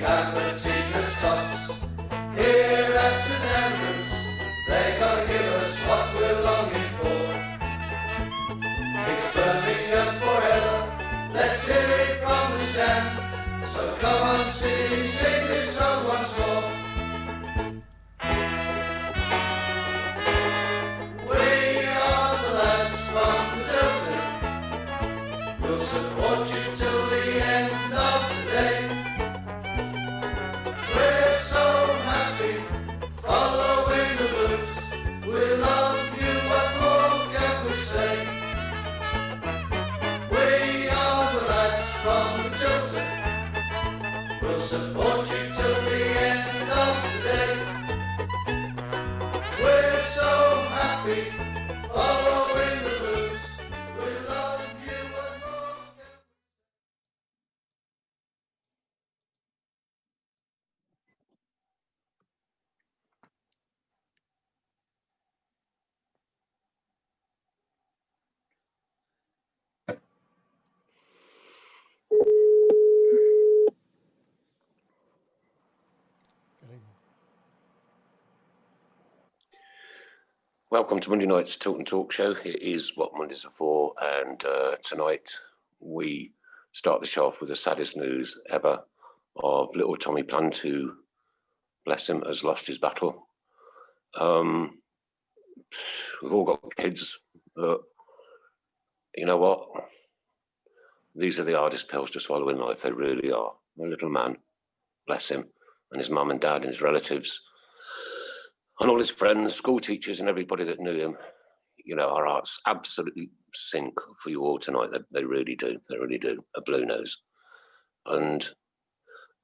cafetinas tops. Here at St Andrews, they gotta give us what we're longing for. It's Birmingham forever, let's hear it from the stand. So come on, City, sing this song once more. We are the lads from Tilton. We'll support you till the end of the day. We're so happy, following the blues. We love you, what more can we say? We are the lads from Tilton. We'll support you till the end of the day. We're so happy, following the blues. We love you, what more can we say? Welcome to Monday night's Tilton Talk Show. It is what Mondays are for, and tonight we start the show off with the saddest news ever of little Tommy Plant, who, bless him, has lost his battle. We've all got kids, but you know what? These are the hardest pills to swallow in life. They really are. My little man, bless him, and his mum and dad and his relatives, and all his friends, school teachers, and everybody that knew him. You know, our hearts absolutely sink for you all tonight. They really do. They really do. A blue nose. And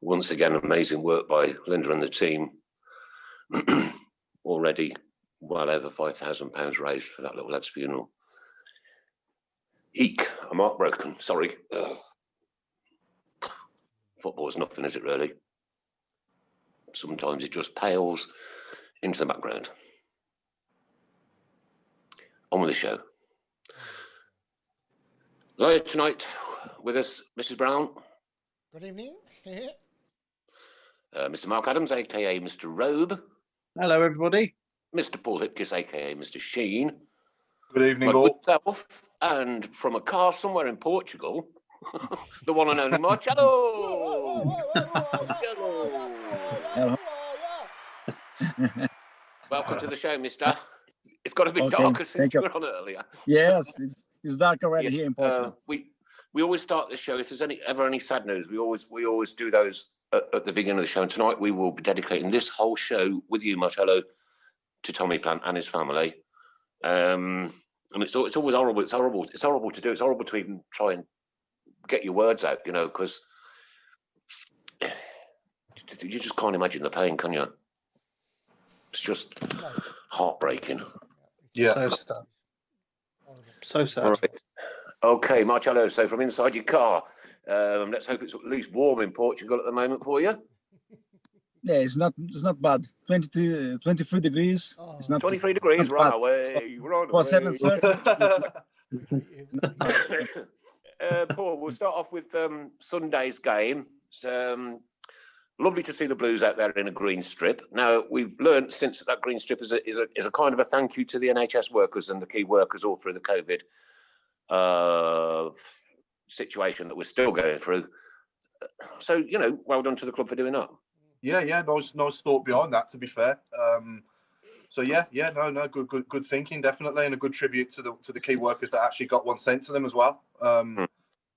once again, amazing work by Linda and the team. Already well over £5,000 raised for that little lad's funeral. Eek, I'm heartbroken. Sorry. Football's nothing, is it really? Sometimes it just pales into the background. On with the show. Live tonight with us, Mrs. Brown. Good evening. Mr. Mark Adams, aka Mr. Robe. Hello, everybody. Mr. Paul Hipkiss, aka Mr. Sheen. Good evening, all. Myself, and from a car somewhere in Portugal, the one and only Marcelo. Hello. Welcome to the show, mister. It's got a bit Okay, darker since thank you you. were on earlier. Yes, it's dark already here in Portugal. We always start the show, if there's ever any sad news, we always do those at the beginning of the show. And tonight we will be dedicating this whole show with you, Marcelo, to Tommy Plant and his family. And it's always horrible. It's horrible to do. It's horrible to even try and get your words out, you know, because you just can't imagine the pain, can you? It's just heartbreaking. Yeah. So sad. So sad. All right. Okay, Marcelo, so from inside your car, let's hope it's at least warm in Portugal at the moment for you. Yeah, it's not bad. 23 degrees. It's not 23 degrees, not run bad. away, run For away. 7:30. Paul, we'll start off with Sunday's game. It's lovely to see the Blues out there in a green strip. Now, we've learned since that green strip is a kind of a thank you to the NHS workers and the key workers all through the COVID situation that we're still going through. So, you know, well done to the club for doing that. Yeah, nice thought behind that, to be fair. So good thinking, definitely, and a good tribute to the key workers that actually got one sent to them as well.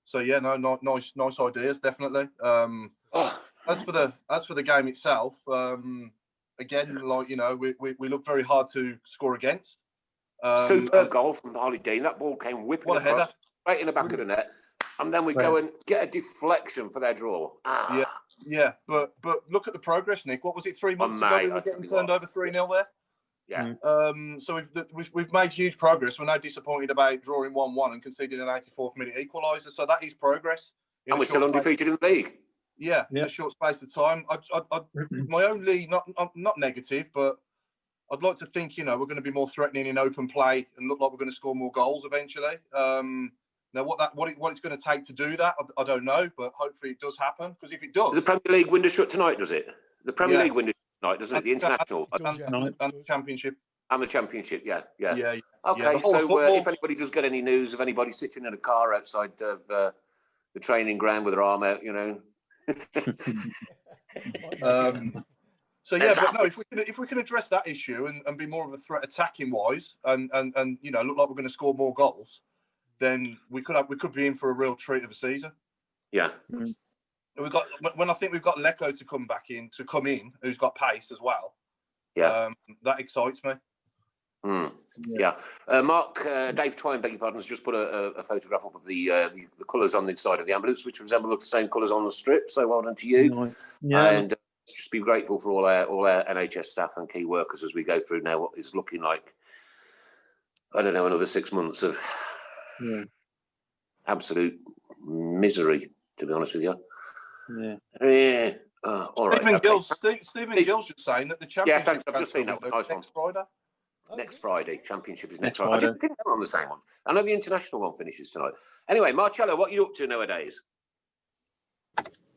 So yeah, nice ideas, definitely. As for the game itself, again, like, you know, we look very hard to score against. Superb goal from Harley Dean. That ball came whipping What a across, header. right in the back of the net, and then we go and get a deflection for their draw. Yeah, but look at the progress, Nick. What was it, 3 months ago? We were getting turned over 3-0 there. Yeah. So we've made huge progress. We're now disappointed about drawing 1-1 and conceding an 84th minute equaliser. So that is progress. And we're still undefeated in the league. Yeah, in a short space of time. My only not negative, but I'd like to think, you know, we're going to be more threatening in open play and look like we're going to score more goals eventually. Now, what it's going to take to do that, I don't know, but hopefully it does happen. Because if it does, the Premier League window shut tonight, does it? The Premier Yeah. League window shut tonight, doesn't it? The international and the championship. and the championship. Yeah. Yeah. Okay, the whole so football. if anybody does get any news of anybody sitting in a car outside of the training ground with their arm out, you know. So yeah, but no, if we can address that issue and be more of a threat attacking wise, and you know, look like we're going to score more goals, then we could be in for a real treat of a season. Yeah. I think we've got Lecco to come in, who's got pace as well. Yeah. That excites me. Yeah. Mark, Dave Twine, beg your pardon, has just put a photograph up of the colours on the side of the ambulance, which resemble the same colours on the strip. So well done to you. Yeah. And just be grateful for all our NHS staff and key workers as we go through now what is looking like, I don't know, another 6 months of absolute misery, to be honest with you. Yeah. All right. Stephen Gill's just saying that the championship. Yeah, thanks. I've just seen that. Nice next Friday. Next Friday. Championship is next Next Friday. I Friday. didn't think they were on the same one. I know the international one finishes tonight. Anyway, Marcelo, what are you up to nowadays?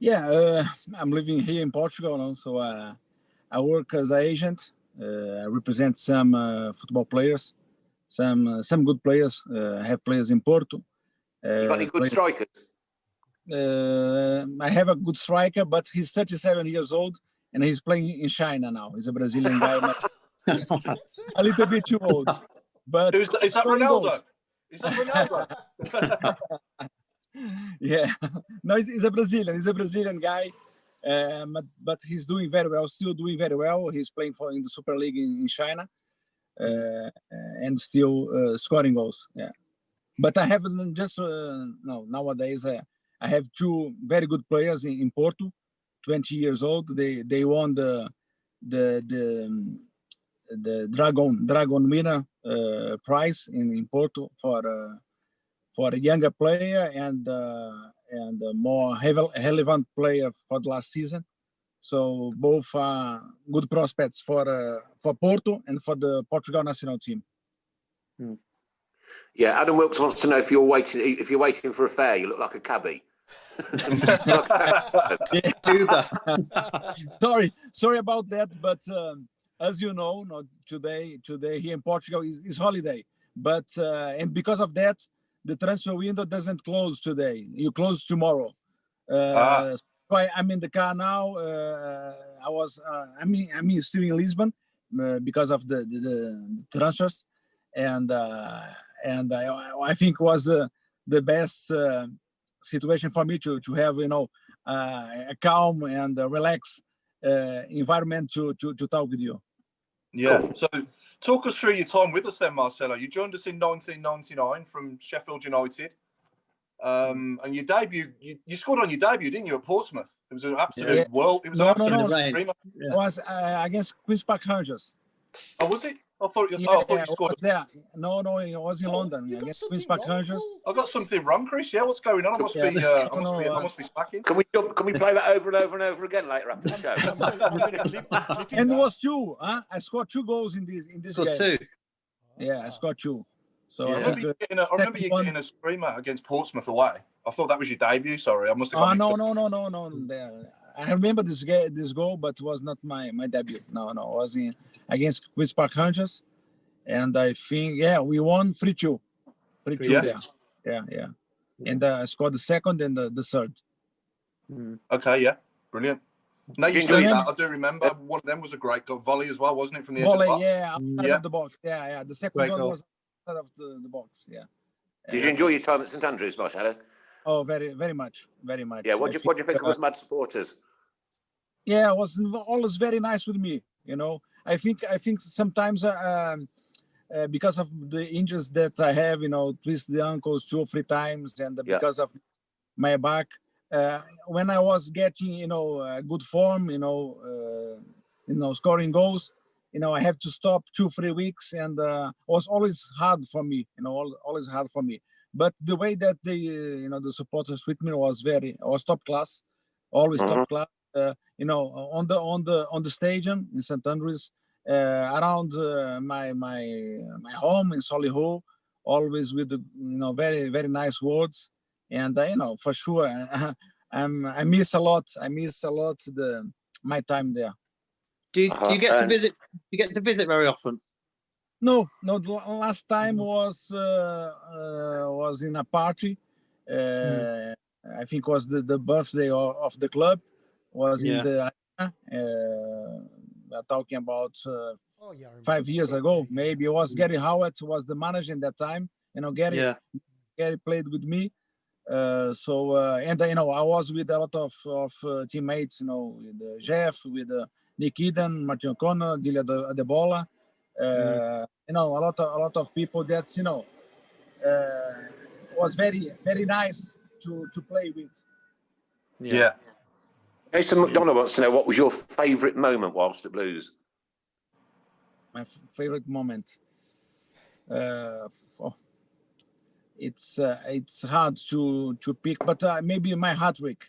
Yeah, I'm living here in Portugal now, so I work as an agent. I represent some football players, some good players. I have players in Porto. You got any good strikers? I have a good striker, but he's 37 years old and he's playing in China now. He's a Brazilian guy, a little bit too old. But is that Ronaldo? Is that Ronaldo? Yeah, no, he's a Brazilian. He's a Brazilian guy, but he's doing very well. Still doing very well. He's playing in the Super League in China, and still scoring goals. Yeah, but I haven't just nowadays. I have two very good players in Porto, 20 years old. They won the Dragon winner prize in Porto for a younger player and a more relevant player for the last season. So both are good prospects for Porto and for the Portugal national team. Yeah, Adam Wilkes wants to know if you're waiting for a fare. You look like a cabbie. Sorry about that, but as you know, today here in Portugal is holiday, but and because of that, the transfer window doesn't close today. You close tomorrow. So I'm in the car now. I'm still in Lisbon because of the transfers, and I think it was the best situation for me to have a calm and relaxed environment to talk with you. Yeah. Cool. So talk us through your time with us then, Marcelo. You joined us in 1999 from Sheffield United. And your debut, you scored on your debut, didn't you, at Portsmouth? It was an absolute world. It was no. It was against Queen's Park Rangers. Oh, was it? I thought you scored there. No, it was in London against Queen's Park Rangers. I got something wrong, Chris. Yeah, what's going on? I must be slacking. Can we play that over and over and over again later after the show? And it was two. I scored 2 goals in this game. 2. Yeah, I scored 2. So I remember you getting a screamer against Portsmouth away. I thought that was your debut. Sorry, I must have. No. I remember this goal, but it was not my debut. No, it was against Queen's Park Rangers, and I think we won 3-2. 3-2. Yeah. And I scored the second and the third. Okay, yeah, brilliant. Now you say that, I do remember one of them was a great goal volley as well, wasn't it? From the edge of the box? Outside of the box. Yeah. The second one was outside of the box. Yeah. Did you enjoy your time at St Andrews, Marcelo? Oh, very, very much. Yeah. What do you think of us mad supporters? Yeah, it was always very nice with me. I think sometimes because of the injuries that I have, twist the ankles 2 or 3 times, and because of my back, when I was getting, good form, scoring goals, I have to stop 2-3 weeks, and it was always hard for me, always hard for me. But the way that the supporters treat me was top class, always top class. On the stadium in St Andrews, around my home in Solihull, always with the very very nice words, and for sure I miss a lot. I miss a lot my time there. Do you get to visit? You get to visit very often? No. The last time was in a party. I think was the birthday of the club. Was in the talking about 5 years ago. Maybe it was Gary Howard was the manager in that time. Gary played with me. And I was with a lot of teammates. With Jeff, with Nick Eden, Martin O'Connor, Dilia Adebola. A lot of people that was very very nice to play with. Yeah. Jason McDonough wants to know, what was your favourite moment whilst at Blues? My favorite moment. It's hard to pick, but maybe my hat trick.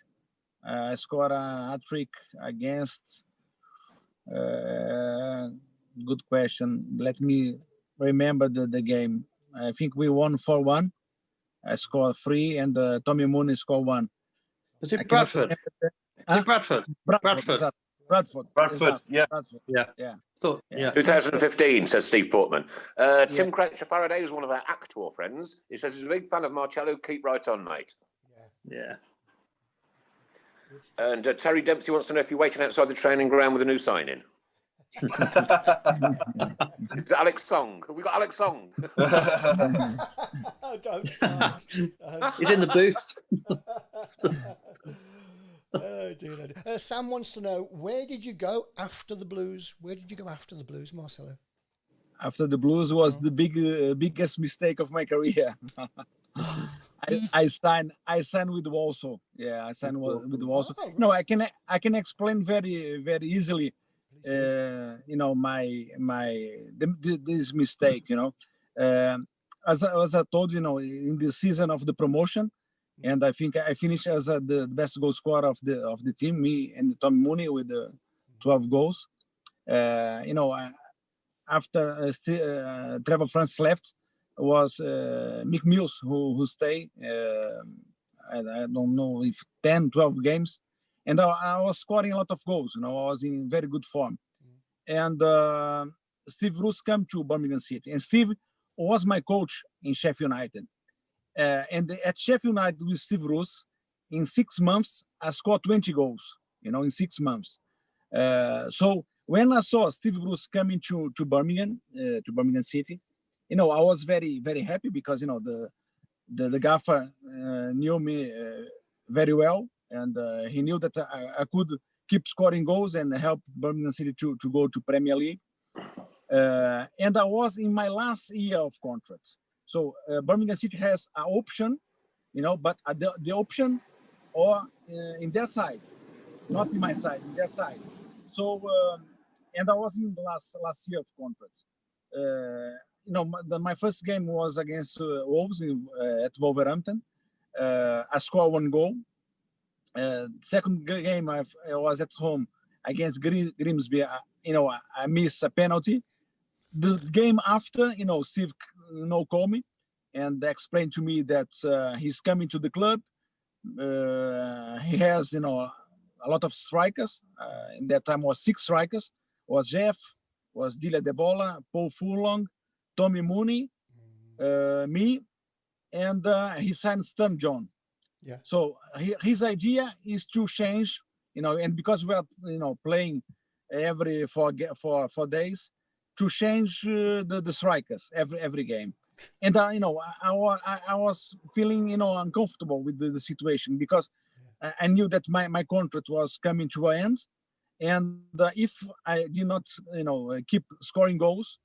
I scored a hat trick against. Good question. Let me remember the game. I think we won 4-1. I scored 3, and Tommy Mooney scored 1. Was it Bradford? Was it Bradford? Bradford. Bradford. Yeah. Bradford. Yeah. 2015, says Steve Portman. Tim Cratcher Faraday is one of our actor friends. He says he's a big fan of Marcelo. Keep right on, mate. Yeah. And Terry Dempsey wants to know if you're waiting outside the training ground with a new signing. Alex Song. Have we got Alex Song? Don't start. He's in the booth. Oh, dear. Sam wants to know, where did you go after the Blues? Where did you go after the Blues, Marcelo? After the Blues was the biggest mistake of my career. I signed with Walsall. Yeah, I signed with Walsall. Oh, right. No, I can explain very very easily. This mistake. As I told you, in the season of the promotion. And I think I finished as the best goal scorer of the team, me and Tommy Mooney with 12 goals. After Trevor France left, was Mick Mills who stayed. I don't know if 10, 12 games. And I was scoring a lot of goals. I was in very good form. And Steve Bruce came to Birmingham City. And Steve was my coach in Sheffield United. And at Sheffield United with Steve Bruce, in 6 months, I scored 20 goals, in 6 months. So when I saw Steve Bruce coming to Birmingham City, I was very, very happy because, the gaffer knew me very well. And he knew that I could keep scoring goals and help Birmingham City to go to Premier League. And I was in my last year of contract. So Birmingham City has an option, but the option or in their side, not in my side, in their side. So, and I was in the last year of contract. My first game was against Wolves at Wolverhampton. I scored 1 goal. Second game I was at home against Grimsby. I missed a penalty. The game after, Steve called me and explained to me that he's coming to the club. He has, a lot of strikers. In that time was 6 strikers. Was Jeff, was Dilia Debola, Paul Furlong, Tommy Mooney, me, and he signed Stan John. Yeah. So his idea is to change, and because we are, playing every 4 days, to change the strikers every game. And I was feeling uncomfortable with the situation because I knew that my contract was coming to an end, and if I did not keep scoring goals,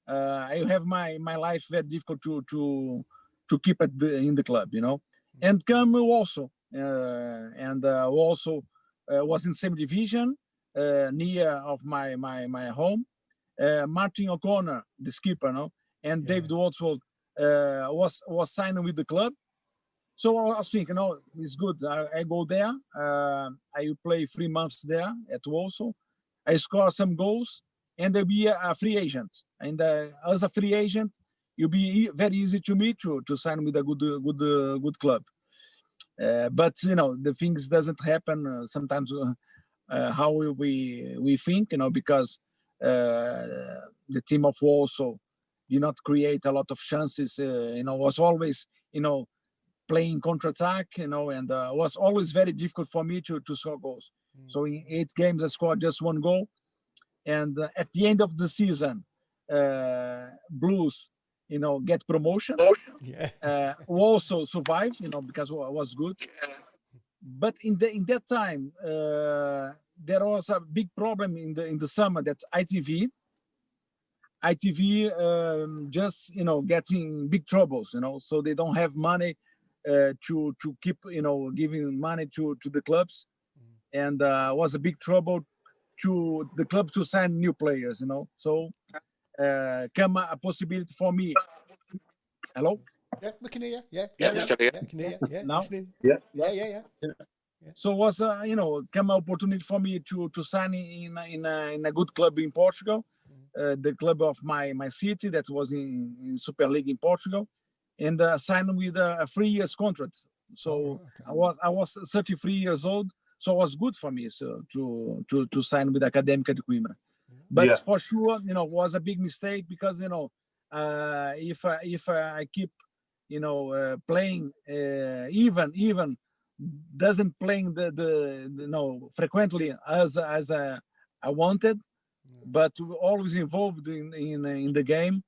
I have my life very difficult to keep in the club, and come also also was in the same division near of my home. Martin O'Connor, the skipper, and David Wadsworth was signing with the club. So I was thinking, it's good. I go there. I play 3 months there at Walsall. I score some goals, and I'll be a free agent. And as a free agent, it'll be very easy to me to sign with a good club. But the things doesn't happen sometimes how we think, because the team of Warsaw did not create a lot of chances. Was always playing counter-attack, and was always very difficult for me to score goals. So in 8 games, I scored just 1 goal. And at the end of the season, Blues, get promotion. Also survive, because I was good. But in that time, there was a big problem in the summer that ITV just getting big troubles, so they don't have money to keep giving money to the clubs, and was a big trouble to the clubs to sign new players, so come a possibility for me. Hello? Yeah, we can hear you. We're still here. Yeah, I can hear you. Yeah, Now? listening. Yeah. Yeah. So it was come an opportunity for me to sign in a good club in Portugal, the club of my city that was in Super League in Portugal, and signed with a 3 years contract. So I was 33 years old, so it was good for me to sign with Académica de Coimbra. But for sure, was a big mistake, because if I keep playing even doesn't playing the frequently as I wanted, but always involved in the game.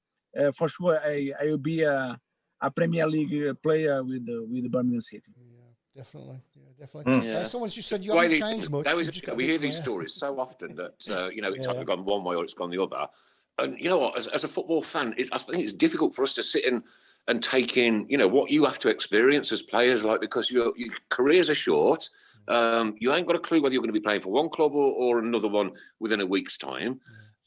For sure, I will be a Premier League player with the Birmingham City. Definitely. Someone just said you haven't changed much. We hear these stories so often that it's either gone one way or it's gone the other. And you know what? As a football fan, I think it's difficult for us to sit in and take in, what you have to experience as players, because your careers are short. You ain't got a clue whether you're going to be playing for one club or another one within a week's time.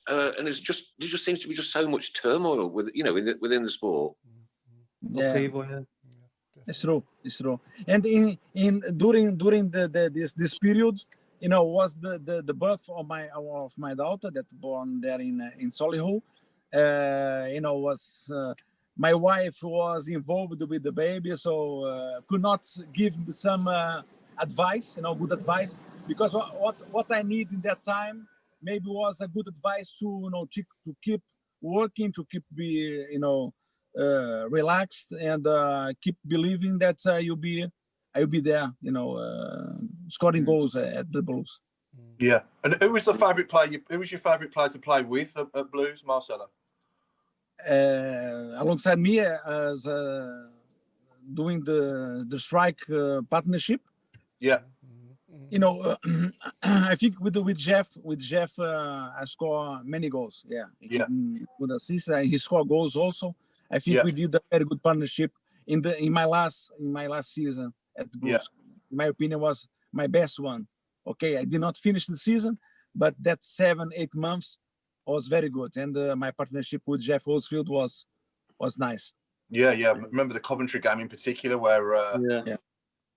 And there just seems to be just so much turmoil within the sport. Yeah. It's true. And during this period, was the birth of my daughter that born there in Solihull. Was my wife was involved with the baby, so could not give some advice, good advice, because what I need in that time maybe was a good advice to keep working, to keep relaxed, and keep believing that I'll be there, scoring goals at the Blues. Yeah, and who was your favourite player to play with at Blues, Marcelo? Alongside me, as doing the strike partnership. Yeah. I think with Jeff, I score many goals. Yeah. Good assist. He scored goals also. I think we did a very good partnership in my last season at the Blues. In my opinion, was my best one. Okay, I did not finish the season, but that 7-8 months was very good, and my partnership with Jeff Holsfield was nice. Yeah. Remember the Coventry game in particular, where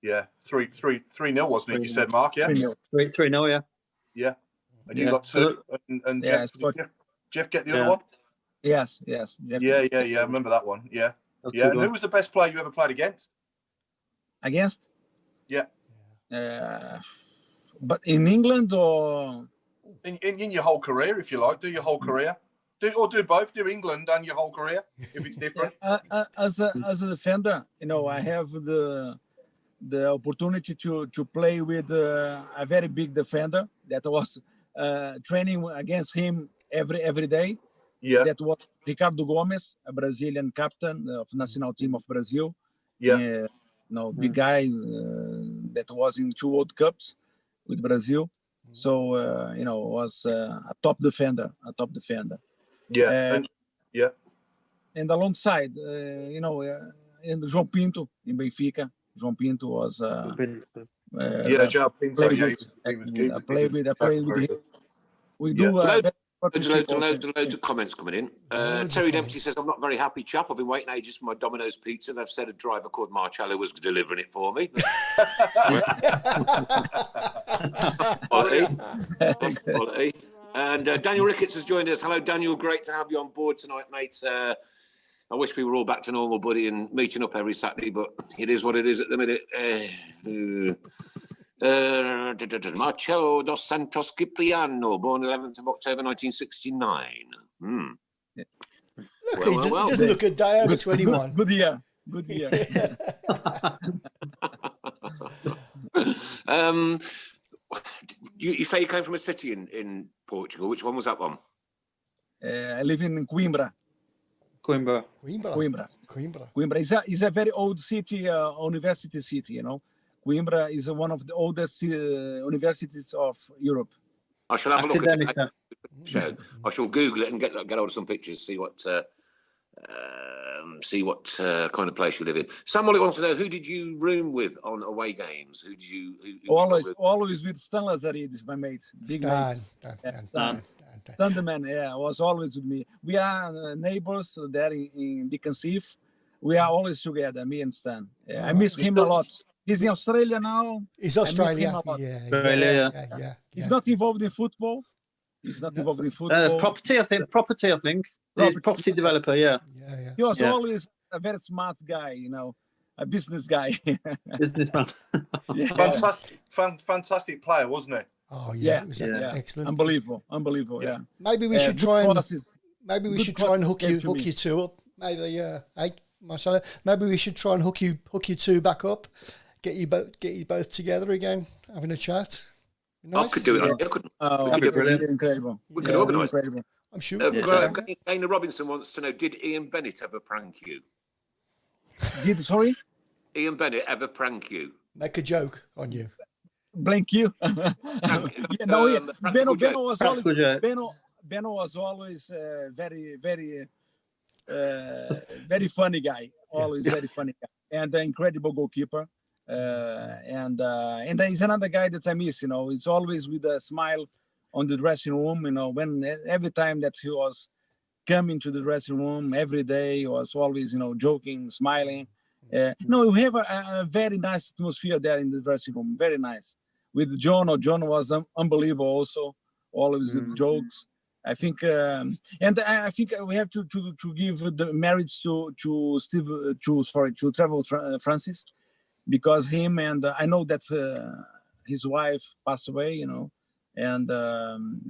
3-0, wasn't it? You said, Mark, yeah. 3-0, yeah. Yeah, and you got 2, and Jeff get the other one. Yes. Jeff. Yeah. I remember that one. Yeah. And who was the best player you ever played against? Yeah. But in England or in your whole career, if you like, do your whole career, do both, do England and your whole career if it's different. As a defender, I have the opportunity to play with a very big defender that was training against him every day. Yeah. That was Ricardo Gomes, a Brazilian captain of national team of Brazil. Yeah. Big guy that was in 2 World Cups with Brazil. So, was a top defender. Yeah. And alongside, and João Pinto in Benfica. João Pinto was. João Pinto. I played with him. We do. Loads of comments coming in. Terry Dempsey says, I'm not very happy, chap. I've been waiting ages for my Domino's pizza. They've said a driver called Marcelo was delivering it for me. Quality. And Daniel Ricketts has joined us. Hello, Daniel. Great to have you on board tonight, mate. I wish we were all back to normal, buddy, and meeting up every Saturday, but it is what it is at the minute. Marcelo dos Santos Cipriano, born 11th of October 1969. Look, he doesn't look a day over 21. Good year. Good year. You say you came from a city in Portugal. Which one was that one? I live in Coimbra. Coimbra. Is a very old city, university city. You know, Coimbra is one of the oldest universities of Europe. I shall have a look at it. I shall Google it and get hold of some pictures. See what kind of place you live in. Somebody wants to know, who did you room with on away games? Who did you? Always with Stan Lazaridis, my mate. Big mate. Thunderman, was always with me. We are neighbors there in Dickensheath. We are always together, me and Stan. I miss him a lot. He's in Australia now. He's Australia. Yeah. He's not involved in football. Property, I think. He's a property developer, yeah. He was always a very smart guy, you know, a business guy. Businessman. Fantastic player, wasn't he? Oh yeah, excellent. Unbelievable, yeah. Maybe we should try and hook you two up. Maybe, hey, Marcelo. Maybe we should try and hook you two back up. Get you both together again, having a chat. Nice. I could do it. That'd be brilliant. Incredible. We could organise. I'm sure. Dana Robinson wants to know: did Ian Bennett ever prank you? Sorry? Ian Bennett ever prank you? Make a joke on you. Blank you. Beno was always very, very, very funny guy. Always very funny guy, and an incredible goalkeeper. And he's another guy that I miss. You know, it's always with a smile on the dressing room. You know, every time that he was coming to the dressing room every day, he was always, you know, joking, smiling. No, we have a very nice atmosphere there in the dressing room. Very nice. With John was unbelievable also, always with jokes. I think, and I think we have to give the merits to Trevor Francis, because him and I know that his wife passed away, you know, and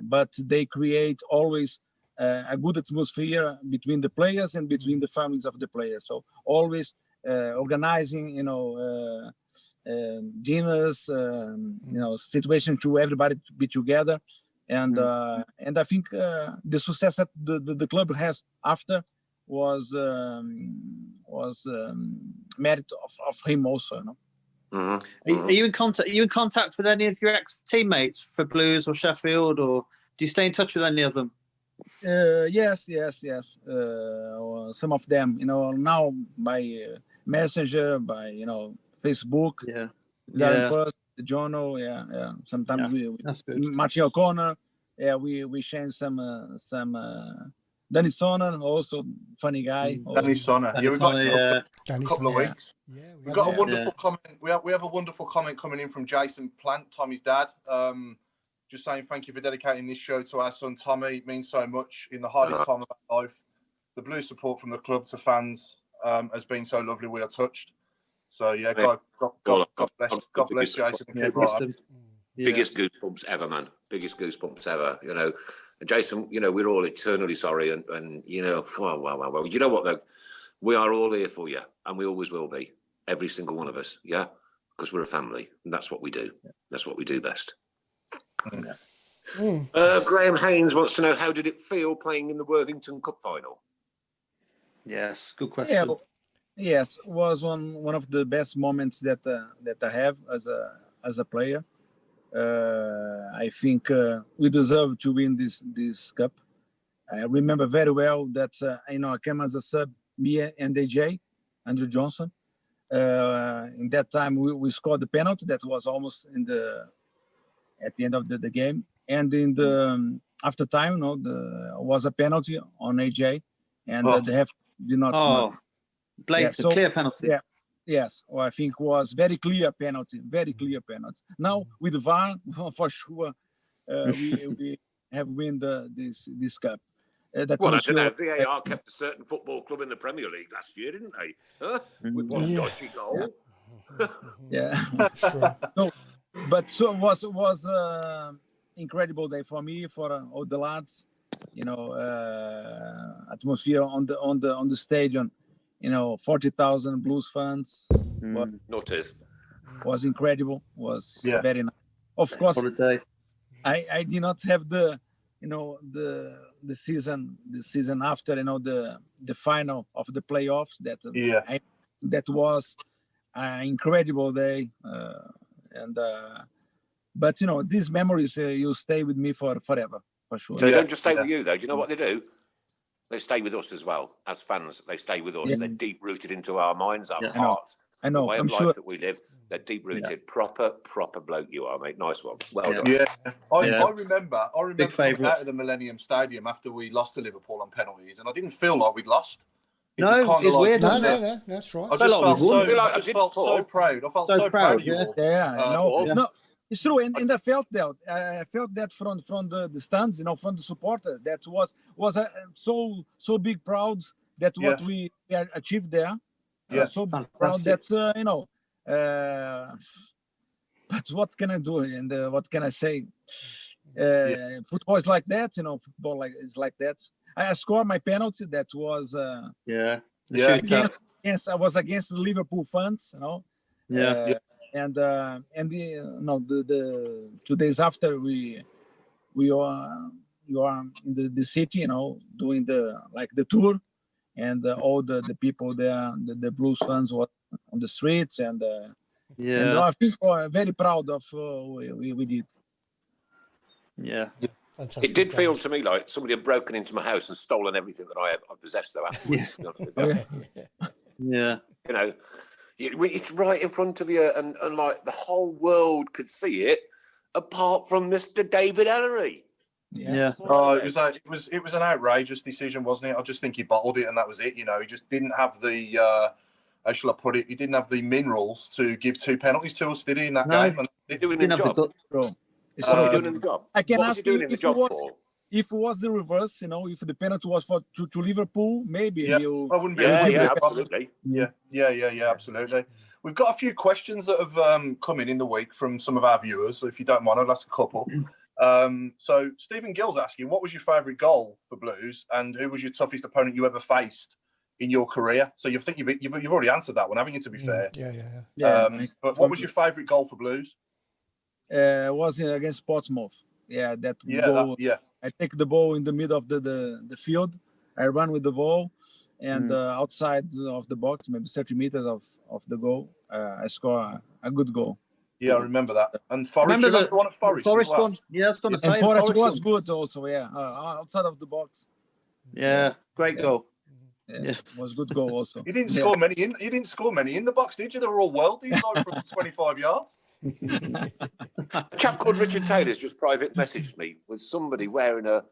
but they create always a good atmosphere between the players and between the families of the players. So always organizing, you know, dinners, you know, situation to everybody to be together, and I think the success that the club has after was merit of him also, you know. Are you in contact with any of your ex-teammates for Blues or Sheffield, or do you stay in touch with any of them? Yes. Some of them, you know, now by Messenger, by, you know, Facebook. Jono, Sometimes we Martin O'Connor. We change some Danny Sonner, also funny guy. Danny Sonner. We've got a couple of weeks. Yeah, we've got a wonderful comment. We have a wonderful comment coming in from Jason Plant, Tommy's dad. Just saying thank you for dedicating this show to our son Tommy. It means so much in the hardest time of our life. The blue support from the club to fans has been so lovely. We are touched. So yeah, God bless Jason. Biggest goosebumps ever, man. Biggest goosebumps ever. You know, and Jason, you know, we're all eternally sorry, and you know, wow. You know what though? We are all here for you, and we always will be. Every single one of us, yeah, because we're a family, and that's what we do. That's what we do best. Graham Haynes wants to know, how did it feel playing in the Worthington Cup final? Yes, good question. Yes, was one of the best moments that I have as a player. I think we deserve to win this cup. I remember very well that you know, I came as a sub, me and AJ, Andrew Johnson. In that time, we scored the penalty that was almost at the end of the game, and in the after time, you know, was a penalty on AJ, and they have did not. Clear penalty. Yeah. Yes, well, I think was very clear penalty. Now with the VAR, for sure, we have win this cup. that Well, I will don't know. show. VAR kept a certain football club in the Premier League last year, didn't they? Huh? With one dodgy goal. Yeah. True. No, but so was incredible day for me, for all the lads. You know, atmosphere on the stadion. You know, 40,000 Blues fans Nutters. was incredible. Was Yeah. very nice. Of course, What a day. I did not have the season after, you know, the final of the playoffs. That was an incredible day, but you know, these memories will stay with me forever, for sure. So they don't just stay with you, though. Do you know what they do? They stay with us as well. As fans, they stay with us. Yeah. They're deep-rooted into our minds, our Yeah. hearts. I know. The way I'm of life sure. that we live. They're deep-rooted. Proper bloke you are, mate. Nice one. Well done. Yeah, I Yeah. remember Big coming favourite. out of the Millennium Stadium after we lost to Liverpool on penalties, and I didn't feel like we'd lost. It No, was kinda it's weird, No, wasn't it? no, that's right. I Felt just like felt we won. so, I feel like I I just did felt so Paul. proud. I felt So so proud proud, of you yeah. all. Yeah, Paul. no, it's true, and I felt that. I felt that from the stands, you know, from the supporters. That was so big, proud that what we achieved there. Yeah. So proud Fantastic. that you know. But what can I do? And what can I say? Football is like that, you know. Football is like that. I scored my penalty. That was Yeah. The Yeah. shootout. I was against the Liverpool fans, you know. Yeah. And the 2 days after we are in the city, you know, doing the tour, and all the people there, the Blues fans were on the streets, and I think we're very proud of we did. Yeah. Fantastic. It did feel to me like somebody had broken into my house and stolen everything that I possessed, though. Afterwards, to be honest with you. Yeah. You know, it's right in front of you, and like the whole world could see it, apart from Mr. David Ellery. Yeah. Oh, it was an outrageous decision, wasn't it? I just think he bottled it, and that was it. You know, he just didn't have the how shall I put it? He didn't have the minerals to give 2 penalties to us, did he? In that game, and He's doing Didn't his have the job. gut. Bro, What's he doing in the job? I can What was he ask you doing in the job for? if it was the reverse, you know, if the penalty was to Liverpool, maybe Yeah. he'll. I wouldn't be. Yeah, Absolutely. absolutely. Absolutely. We've got a few questions that have come in the week from some of our viewers. So if you don't mind, I'll ask a couple. So Stephen Gill's asking, what was your favourite goal for Blues, and who was your toughest opponent you ever faced in your career? So you think you've already answered that one, haven't you? To be fair. Yeah. But what was your favourite goal for Blues? Was against Portsmouth. Yeah, that goal. I take the ball in the middle of the field. I run with the ball, and outside of the box, maybe 30 meters of the goal, I score a good goal. Yeah, I remember that. And Forest, Remember the one at Forest. Forest as well? one? Yeah, I was going to And say. Forest was one. good also. Yeah, outside of the box. Yeah, great goal. Yeah, was good goal also. You didn't score many in. You didn't score many in the box, did you? They were all worldies, like from 25 yards. A chap called Richard Taylor's just private messaged me with somebody wearing a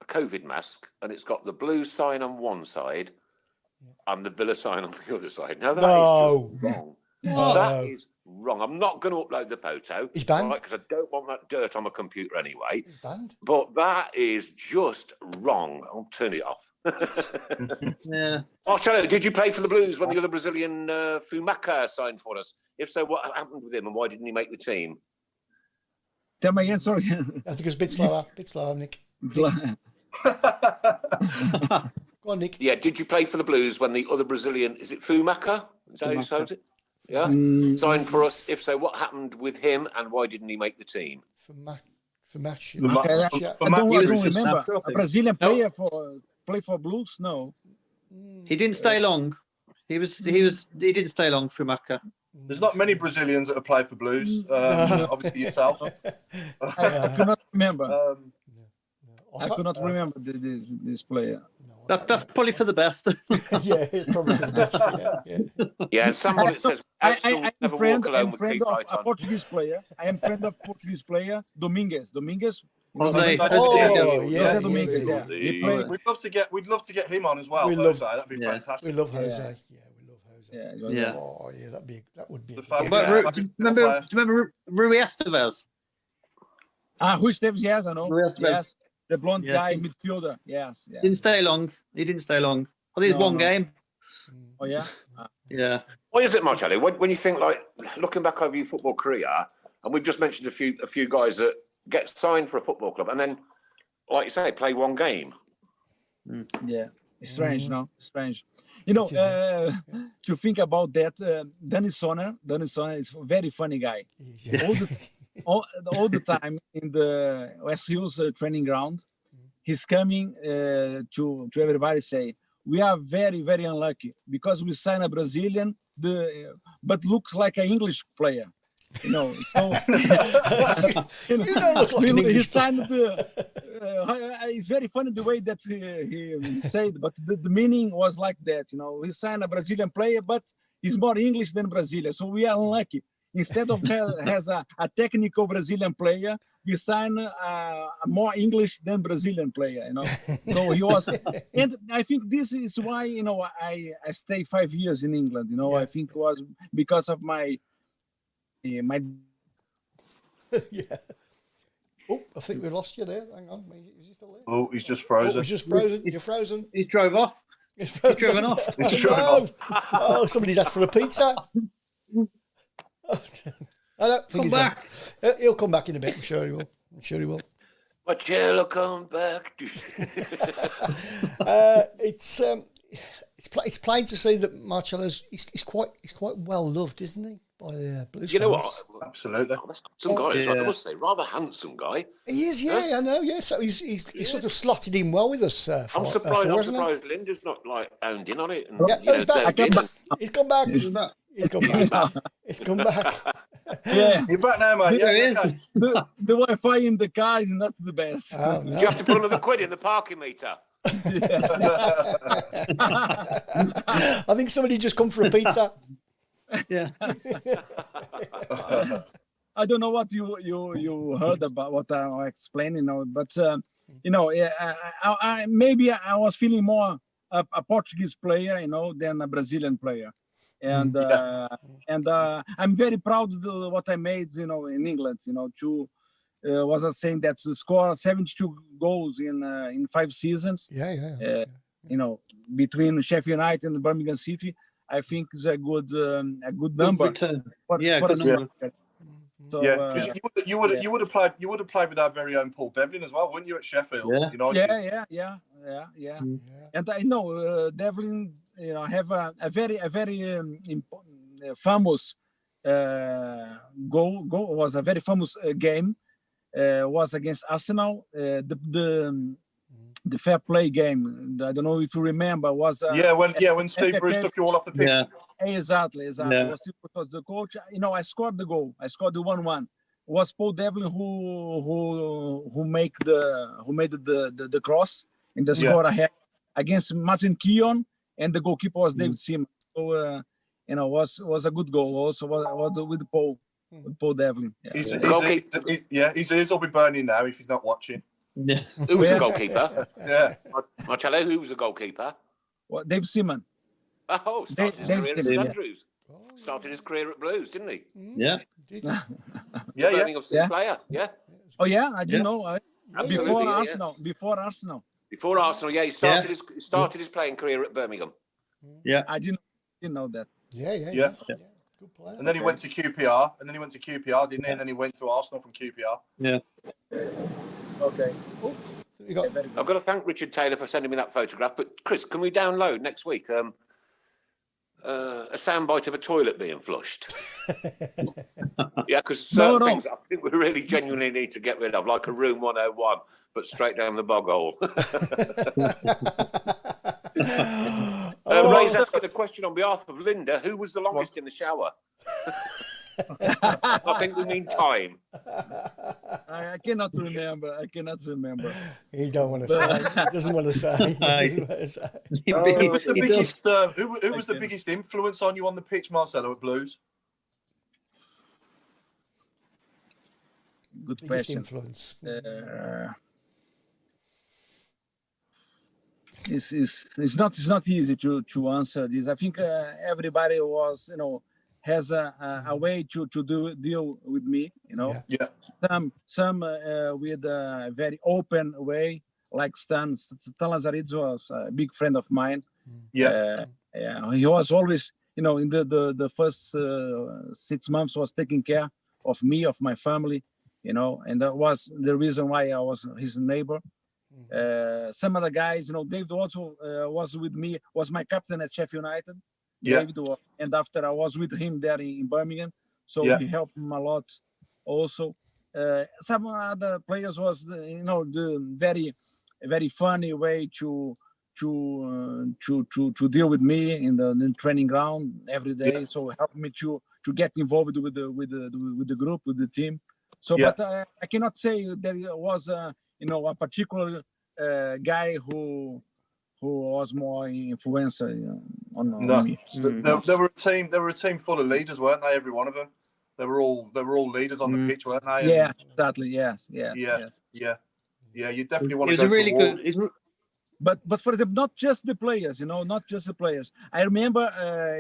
COVID mask, and it's got the Blues sign on one side and the Villa sign on the other side. Now that is just wrong. That is wrong. I'm not going to upload the photo. He's banned. Because I don't want that dirt on my computer anyway. He's banned. But that is just wrong. I'll turn it off. Yeah. Marcelo, did you play for the Blues when the other Brazilian Fumaca signed for us? If so, what happened with him and why didn't he make the team? Tell me again, sorry. I think it's a bit slower, Nick. Go on, Nick. Yeah, did you play for the Blues when the other Brazilian, is it Fumaca? Is that how you spelled it? Yeah. Signed for us. If so, what happened with him and why didn't he make the team? For match. I don't He was just remember. after, I A think. Brazilian player play for Blues? No. He didn't stay long. He didn't stay long for Maka. There's not many Brazilians that have played for Blues. Obviously yourself. I could not remember. I could not Uh, remember this player. That's probably for the best. Yeah, it's probably for the best. Yeah. Yeah, and someone it says, I never am friend, walk alone I'm with friend Keith of Light a on. Portuguese player. I am friend of Portuguese player Dominguez. Dominguez. Jose. Oh, yeah, Dominguez. yeah. Yeah. He played. We'd love to get him on as well. We Jose. love- That'd be Yeah. fantastic. We love Jose. Yeah, we love Jose. Yeah. Yeah. Oh, yeah, that would be. The a fact- But Yeah. do you remember Rui Estevez? Rui Esteves, yes, I know. Rui Estevez. Yes. the blonde Yeah. guy midfielder. Yes, yeah. Didn't stay long. He didn't stay long. I think it's No, one no. game. Oh yeah. Yeah. Why is it, Marcelo? When you think, like, looking back over your football career, and we've just mentioned a few guys that get signed for a football club and then, like you say, play one game. Yeah, strange, no? Strange. You know, to think about that, Danny Sonner is a very funny guy. All the time in the West Hills training ground, he's coming to everybody say, we are very, very unlucky because we sign a Brazilian, but looks like an English player. You know, so You don't look like an he English signed the. It's very funny the way that he said, but the meaning was like that. You know, he signed a Brazilian player, but he's more English than Brazilian, so we are unlucky. Instead of has a technical Brazilian player, we sign a more English than Brazilian player. You know, so he was, and I think this is why I stayed 5 years in England. You know, I think it was because of my. Yeah. Oh, I think we lost you there. Hang on. Is he still there? Oh, he's just frozen. Oh, he's just frozen. You're frozen. He drove off. He's frozen. driven off. He's Oh, drove no. Oh, somebody's asked for a pizza. I don't think Come he's back. gone. He'll come back in a bit. I'm sure he will. I'm sure he will. Marcelo, come back. It's plain to see that Marcelo's he's quite well loved, isn't he, by the Blues You know fans? what? Absolutely. Oh, some guy, yeah. I must say, rather handsome guy. He is, yeah, I know, yeah. So he's sort of slotted in well with us. I'm surprised Linda's not like owned in on it. And, Yeah, you no, know, he's back. zoned in. He's come back. He's back. He's come back. He's come back. Yeah, You're back now, mate. There he Yeah, is. the Wi-Fi in the car is not the best. Oh, Do you no. have to put another quid in the parking meter? I think somebody just come for a pizza. Yeah. I don't know what you heard about what I'm explaining now, but maybe I was feeling more a Portuguese player, than a Brazilian player, and I'm very proud of what I made, in England, was I saying that to score 72 goals in 5 seasons, between Sheffield United and Birmingham City, I think is a good number. Return. For Good a number. So, yeah. 'Cause you would have played with our very own Paul Devlin as well, wouldn't you, at Sheffield? Yeah. yeah. And I know Devlin, have a very famous goal. Was a very famous game. Was against Arsenal. The fair play game. I don't know if you remember. Was when Steve Bruce took you all off the pitch. Yeah. Exactly. Yeah. Because the coach, I scored the goal. I scored the 1-1. It was Paul Devlin who made the cross and the score ahead against Martin Keown, and the goalkeeper was David Seaman. So was a good goal. Also was with Paul Devlin. Yeah. His ears will be burning now if he's not watching. Yeah. Who was the goalkeeper? Yeah. Marcelo, who was the goalkeeper? Well, Dave Seaman. Oh, started his career at St Andrews. Started his career at Blues, didn't he? Yeah. Yeah. Birmingham City player, yeah. Oh yeah, I didn't know. Absolutely, Before yeah. Arsenal. Before Arsenal. Before Arsenal, yeah, he started his playing career at Birmingham. Yeah. I didn't know that. Yeah. Good player. And then he went to QPR, didn't he? And then he went to Arsenal from QPR. Yeah. Okay. You got I've got to thank Richard Taylor for sending me that photograph. But Chris, can we download next week a soundbite of a toilet being flushed? Yeah, because certain things I think we really genuinely need to get rid of, like a room 101, but straight down the bog hole. Ray's asking a question on behalf of Linda. Who was the longest in the shower? I think we mean time. I cannot remember. He don't want to say. He doesn't want to say. Who was the biggest influence on you on the pitch, Marcelo, at Blues? Good Biggest question. influence. It's not easy to answer this. I think everybody was has a way to deal with me, you know. Yeah. Some with a very open way, like Stan Lazaridis was a big friend of mine. Yeah. He was always, you know, in the first 6 months was taking care of me, of my family, you know, and that was the reason why I was his neighbor. Some other guys, you know, David also was with me, was my captain at Sheffield United. Yeah. David, and after I was with him there in Birmingham, so he helped him a lot. Also, some other players was, you know, the very funny way to deal with me in the training ground every day. Yeah. So helped me to get involved with the group, with the team. So, Yeah. but I cannot say there was a particular guy who was more influencer on me. There were a team full of leaders, weren't they? Every one of them. They were all leaders on the pitch, weren't they? Yeah, exactly. Yes. Yeah. You definitely want to It was go a really to war. good. But for example, not just the players, you know, not just the players. I remember,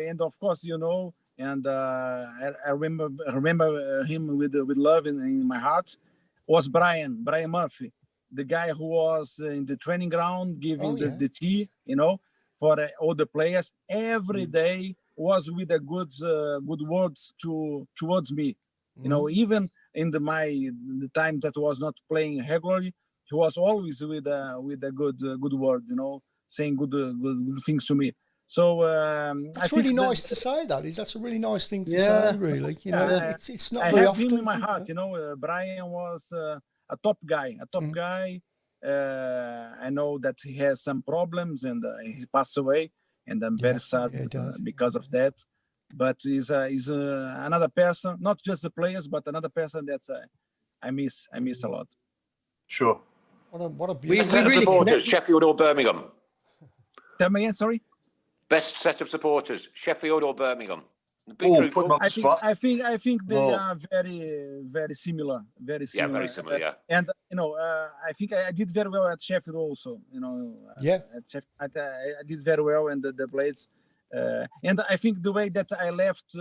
and of course, you know, and I remember him with love in my heart. Was Brian Murphy, the guy who was in the training ground giving the tea, you know, for all the players every day, was with the good words towards me, you know, even in the time that was not playing regularly, he was always with a good word, you know, saying good things to me. So that's really nice to say. That's a really nice thing to say. Really, you know, it's not very often. I have him in my heart, you know. Brian was a top guy. I know that he has some problems and he passed away, and I'm very sad because of that. But he's another person, not just the players, but another person that I miss a lot. Sure. What a Best beautiful set of supporters, Sheffield or Birmingham? Tell me again, sorry. Best set of supporters, Sheffield or Birmingham? I think they are very similar. Very similar. Yeah, very similar. Yeah. And you know, I think I did very well at Sheffield also. You know. At Sheffield, I did very well in the Blades. And I think the way that I left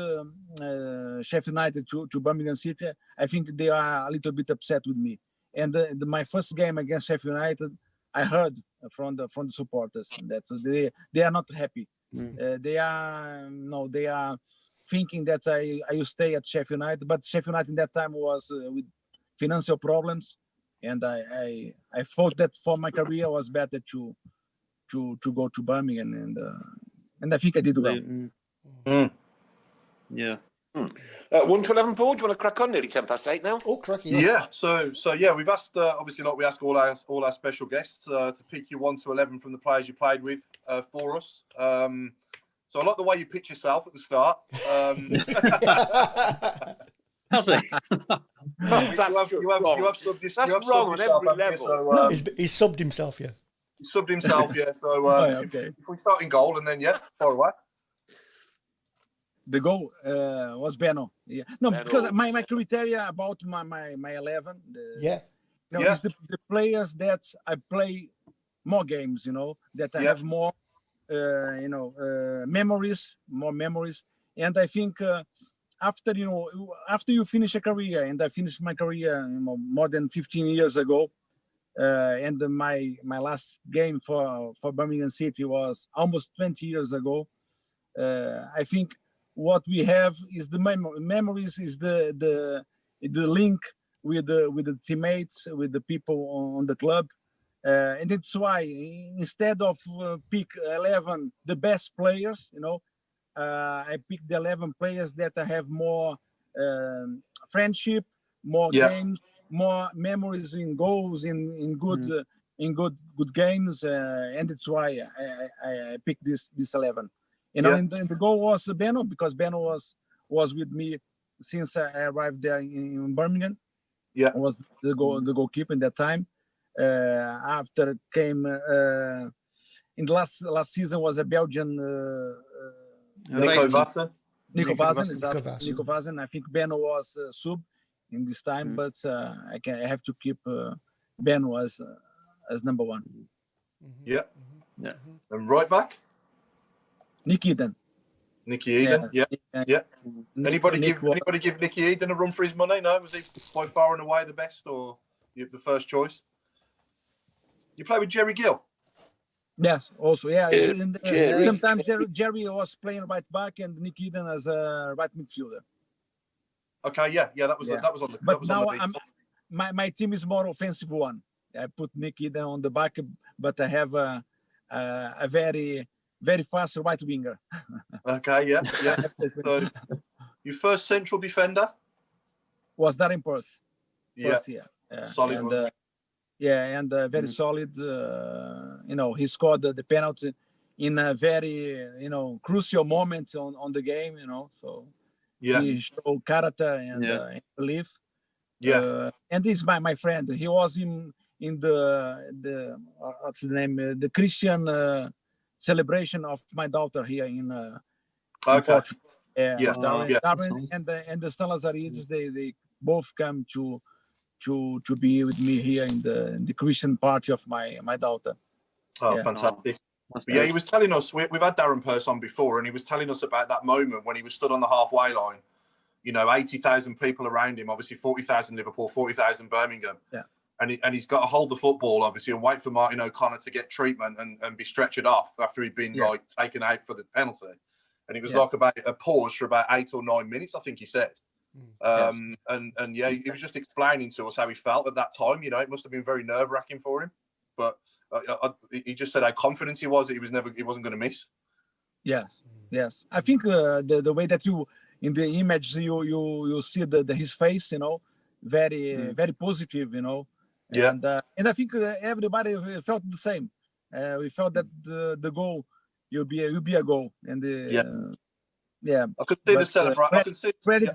Sheffield United to Birmingham City, I think they are a little bit upset with me. And my first game against Sheffield United, I heard from the supporters that they are not happy. They are thinking that I will stay at Sheffield United, but Sheffield United in that time was with financial problems, and I thought that for my career was better to go to Birmingham, and I think I did well. Yeah. 1 to 11, Paul. Do you want to crack on? Nearly 8:10 now. Oh, cracky. Yeah. So yeah, we've asked obviously, like we ask all our special guests to pick you 1 to 11 from the players you played with for us. So I like the way you pitch yourself at the start. Has he? You have subbed yourself on every level. So, he's subbed himself, yeah. He subbed himself, yeah. So if we start in goal and then far away. The goal was Beno. Yeah. No, Beno, because my criteria about my 11. It's the players that I play more games. You know, that I have more. Memories, and I think after you finish a career, and I finished my career more than 15 years ago, and my last game for Birmingham City was almost 20 years ago. I think what we have is the memories, is the link with the teammates, with the people on the club. And that's why instead of pick 11 the best players, I picked the 11 players that I have more friendship, more games, more memories in goals, in good games, and that's why I picked this 11. And the goal was Beno, because Beno was with me since I arrived there in Birmingham. I was the goalkeeper in that time. After came in the last season was a Belgian Nico Vassen. Nico Vassen. I think Beno was sub in this time, but I have to keep Beno as number one. Yeah. And right back, Nick Eden. Nicky Eden, yeah. Anybody Nick give Nicky Eden a run for his money? No, was he by far and away the best, or the first choice? You play with Jerry Gill. Yes, also, yeah. Jerry. Sometimes Jerry was playing right back and Nick Eden as a right midfielder. Okay, yeah, that was on the. But that was now on the my team is more offensive one. I put Nick Eden on the back, but I have a very fast right winger. Okay, yeah. So, your first central defender was Darren Perth. Yeah, solid. And very solid. He scored the penalty in a very crucial moment on the game. So he showed character and belief. And this is my friend. He was in the what's the name? The Christian celebration of my daughter here in Portugal. Darren and the Salazarides, they both come to be with me here in the Christian party of my daughter. Fantastic. Yeah, he was telling us, we've had Darren Perth on before, and he was telling us about that moment when he was stood on the halfway line, 80,000 people around him, obviously 40,000 Liverpool, 40,000 Birmingham. Yeah. And he's got to hold the football, obviously, and wait for Martin O'Connor to get treatment and be stretchered off after he'd been taken out for the penalty. And it was like about a pause for about 8 or 9 minutes, I think he said. And he was just explaining to us how he felt at that time. It must have been very nerve-wracking for him, but he just said how confident he was that he wasn't going to miss. Yes. I think the way that you in the image you see his face, very very positive, and I think everybody felt the same. We felt that the goal will be a goal, and I could see the celebration. Credit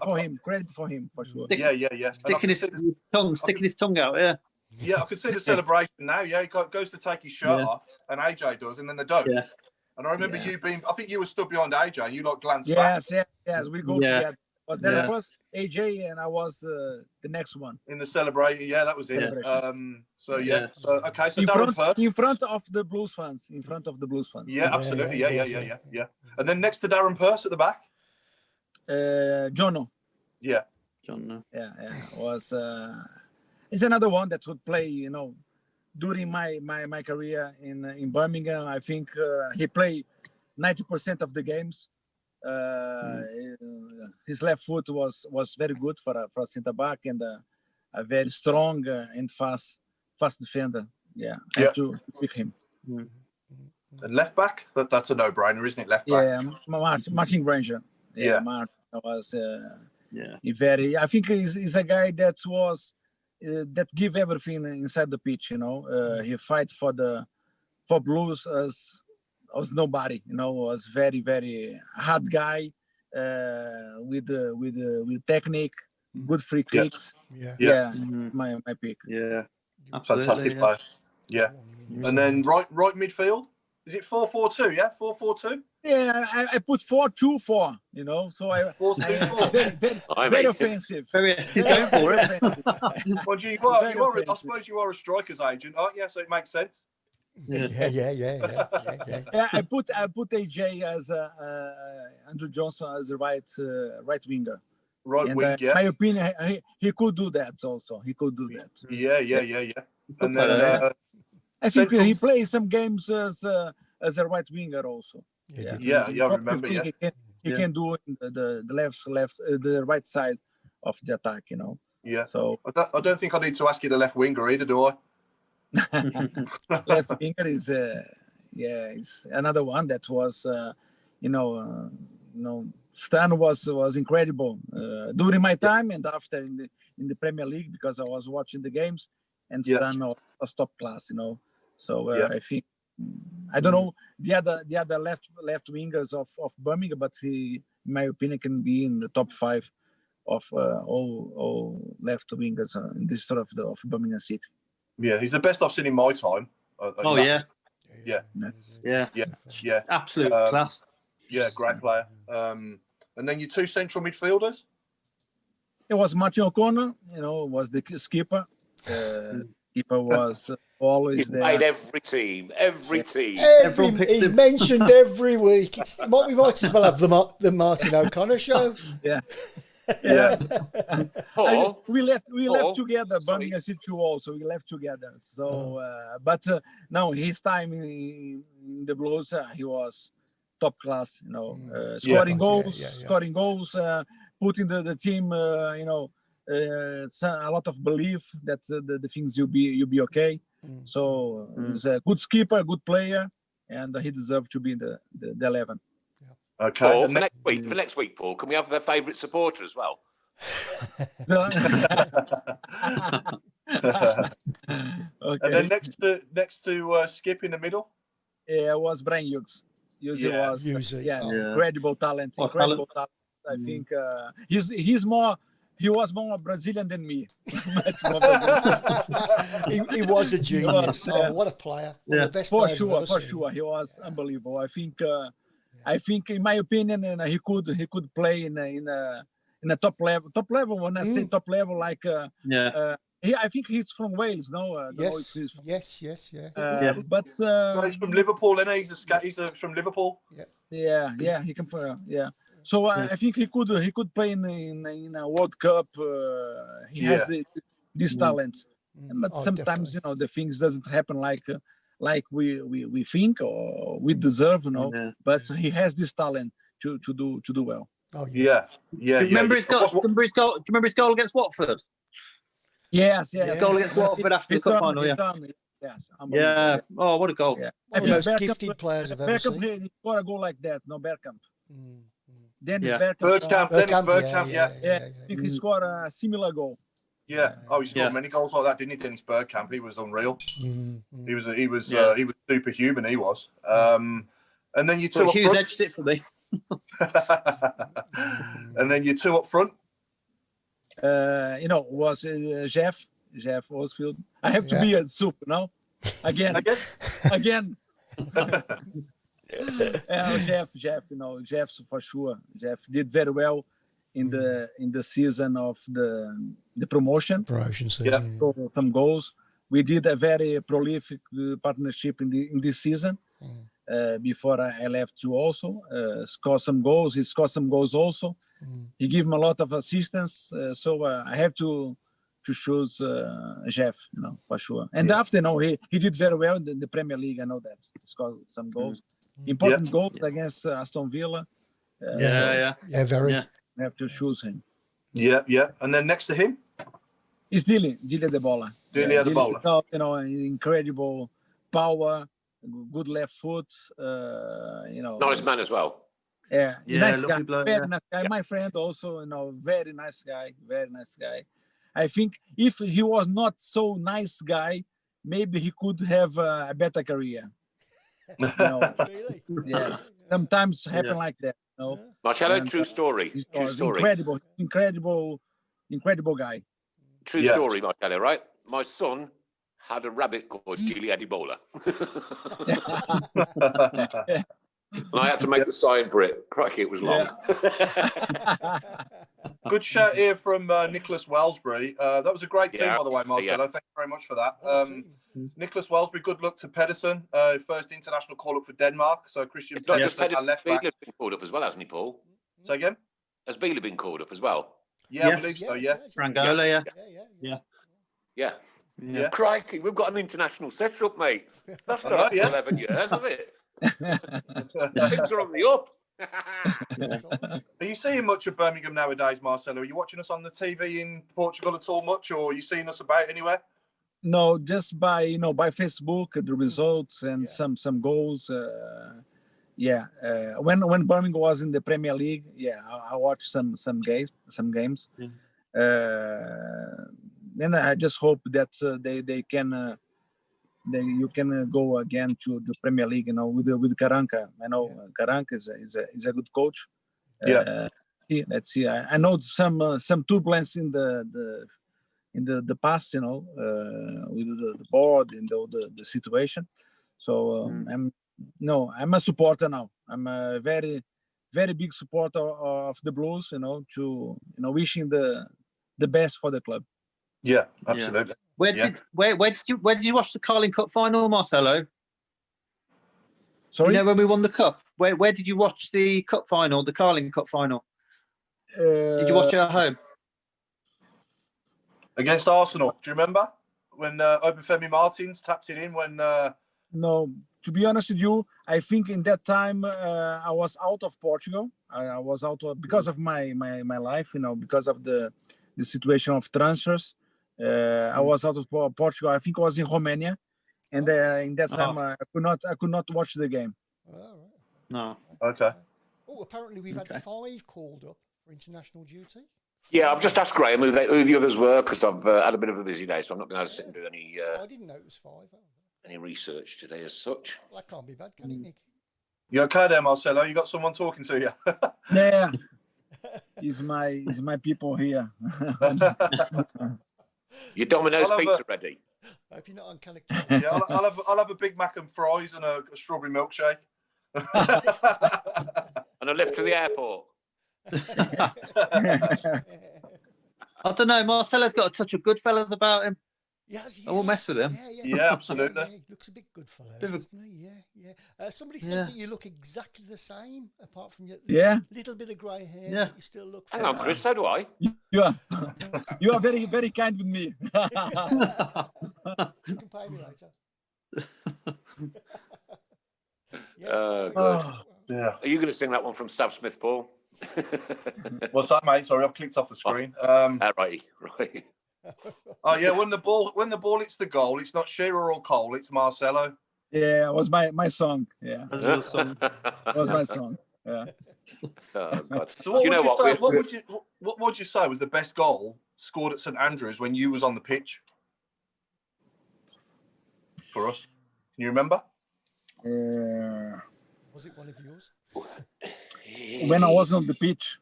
for him for sure. Sticking his tongue out. Yeah, I could see the celebration now. Yeah, he goes to take his shirt off, and AJ does, and then they don't. Yeah. And I remember you being, I think you were stood behind AJ, and you glanced back. Yes, we go together. Was that was AJ, and I was the next one in the celebration. Yeah, that was it. So okay, so in front of the Blues fans. Yeah, absolutely. Yeah. And then next to Darren Perth at the back, Jono. Yeah. Jono. Yeah. Was it's another one that would play. During my career in Birmingham, I think he played 90% of the games. His left foot was very good for a centre back and a very strong and fast defender. Yeah, I have to pick him. And left back, that's a no-brainer, isn't it? Left back. Yeah, Martin Granger. Martin was. I think he's a guy that was. That give everything inside the pitch, he fights for Blues as nobody, was very very hard guy with technique, good free kicks. My pick. Yeah, absolutely. Fantastic player. Yeah, and then right midfield. Is it 4-4-2? Yeah, 4-4-2. Yeah, I put 4-2-4. So 4-2-4. Very offensive. Very going for it. Well, I suppose you are a striker's agent, aren't you? So it makes sense. Yeah. I put AJ as Andrew Johnson as a right winger. Right wing. In my opinion, he could do that also. He could do that. Yeah. And then. I think he plays some games as a right winger also. I remember. He can do the right side of the attack. Yeah. So I don't think I need to ask you the left winger either, do I? Left winger is it's another one that was Stan was incredible during my time and after in the Premier League because I was watching the games and Stan was top class. So I think I don't know the other left wingers of Birmingham, but he, in my opinion, can be in the top 5 of all left wingers in this sort of Birmingham City. Yeah, he's the best I've seen in my time. Yeah. Absolute class. Yeah, great player. And then your 2 central midfielders. It was Martin O'Connor. Was the skipper. Keeper was always He's there. made every team. He's mentioned every week. We might as well have the Martin O'Connor show. Yeah. Yeah. Paul, we left together. Sorry. Birmingham City also. We left together. So, but no, his time in the Blues, he was top class. You know, scoring goals, putting the team. You know, a lot of belief that the things you'll be okay. So he's a good skipper, good player, and he deserves to be in the 11. Okay. Paul, for next week, Paul, can we have their favourite supporter as well? Okay. And then next to Skip in the middle. Yeah, it was Brian Hughes. Incredible talent. I think he was more Brazilian than me. he was a genius. What a player! One of the best for players sure, I've ever seen. he was unbelievable. I think, in my opinion, and he could play in a top level. Top level. When I say top level, like I think he's from Wales. No, Yes. But He's from Liverpool, and he's from Liverpool. Yeah, he can. Yeah. So I think he could play in a World Cup. He has this talent, but sometimes definitely. the things doesn't happen like we think or we deserve. But he has this talent to do well. Oh yeah. Do you remember his goal? Do you remember his goal against Watford? Yes. His goal against Watford after the cup final. Yes. Yeah. Oh, what a goal! Yeah. One of the most gifted players I've ever seen. He scored a goal like that. No, Bergkamp. Dennis Bergkamp. I think he scored a similar goal. Yeah. Oh, he scored many goals like that, didn't he? Dennis Bergkamp. He was unreal. He was superhuman. He was. And then you two up Hughes front. edged it for me. And then you two up front. Was Jeff Osfield. I have to be a super now. Again. Jeff, Jeff for sure. Jeff did very well in the season of the promotion season. So some goals. We did a very prolific partnership in this season. Before I left you also score some goals. He scored some goals also. He gave him a lot of assistance. So I have to choose Jeff, for sure. And after, he did very well in the Premier League. I know that he scored some goals, important goals against Aston Villa. Very. I have to choose him. Yeah. And then next to him is Dilly de Bola. Dilly de Bola. Incredible power, good left foot. Nice man as well. Nice guy, bloke, very nice guy. My friend also, very nice guy. I think if he was not so nice guy, maybe he could have a better career. Really? Yes, sometimes happen like that. Marcelo, true story. True story. Incredible guy. True story, Marcelo. Right, my son had a rabbit called Gili Adibola. And I had to make the sign for it. Crikey, it was long. Good shout here from Nicholas Wellsbury. That was a great team, by the way, Marcelo. Thank you very much for that. Nicholas Wellsbury, good luck to Pedersen. First international call-up for Denmark. So Christian Pedersen, our left back. Beale's been called up as well, hasn't he, Paul? Say again? Has Beale been called up as well? Yeah, I believe so, yeah. Rangola, Yeah. Crikey, we've got an international setup, mate. That's not up for 11 years, has it? Things are on the up. Are you seeing much of Birmingham nowadays, Marcelo? Are you watching us on the TV in Portugal at all much, or are you seeing us about anywhere? No, just by Facebook, the results and some goals. When Birmingham was in the Premier League, I watched some games. And I just hope that they can. You can go again to the Premier League, with Karanka. I know Karanka is a good coach. Let's see. I know some turbulence in the past, with the board and the situation. So I'm a supporter now. I'm a very, very big supporter of the Blues. Wishing the best for the club. Yeah, absolutely. Where did you watch the Carling Cup final, Marcelo? Sorry? You know when we won the cup. Where did you watch the cup final, the Carling Cup final? Did you watch it at home? Against Arsenal, do you remember when Obafemi Martins tapped it in when? No, to be honest with you, I think in that time I was out of Portugal. I was out because of my life, because of the situation of transfers. I was out of Portugal. I think I was in Romania, and in that time I could not watch the game. Oh, right. No. Okay. Oh, apparently we've had 5 called up for international duty. Yeah, I've just asked Graham who the others were because I've had a bit of a busy day, so I'm not going to sit and do any. I didn't know it was 5. Any research today as such. Well, that can't be bad, can it, Nick? You okay there, Marcelo? You got someone talking to you? Yeah, it's my people here. Your Domino's pizza ready? I hope you're not on Canic. Yeah, I'll have a Big Mac and fries and a strawberry milkshake. And a lift to the airport. I don't know. Marcelo's got a touch of Goodfellas about him. Yes, I won't mess with him. Yeah, absolutely. He looks a bit good fellow, doesn't he? Yeah. Somebody says that you look exactly the same, apart from your little bit of grey hair. Yeah. You still look. Hang on, Chris. So do I. You are very, very kind with me. You can pay me later. Yeah. Are you going to sing that one from Stav Smith, Paul? What's that, mate? Sorry, I've clicked off the screen. Right. Oh yeah, when the ball hits the goal, it's not Shearer or Cole, it's Marcelo. Yeah, it was my song. Yeah, it was my song. Yeah. Oh, God. So what would you say was the best goal scored at St Andrews when you was on the pitch for us? Can you remember? Was it one of yours? When I was on the pitch,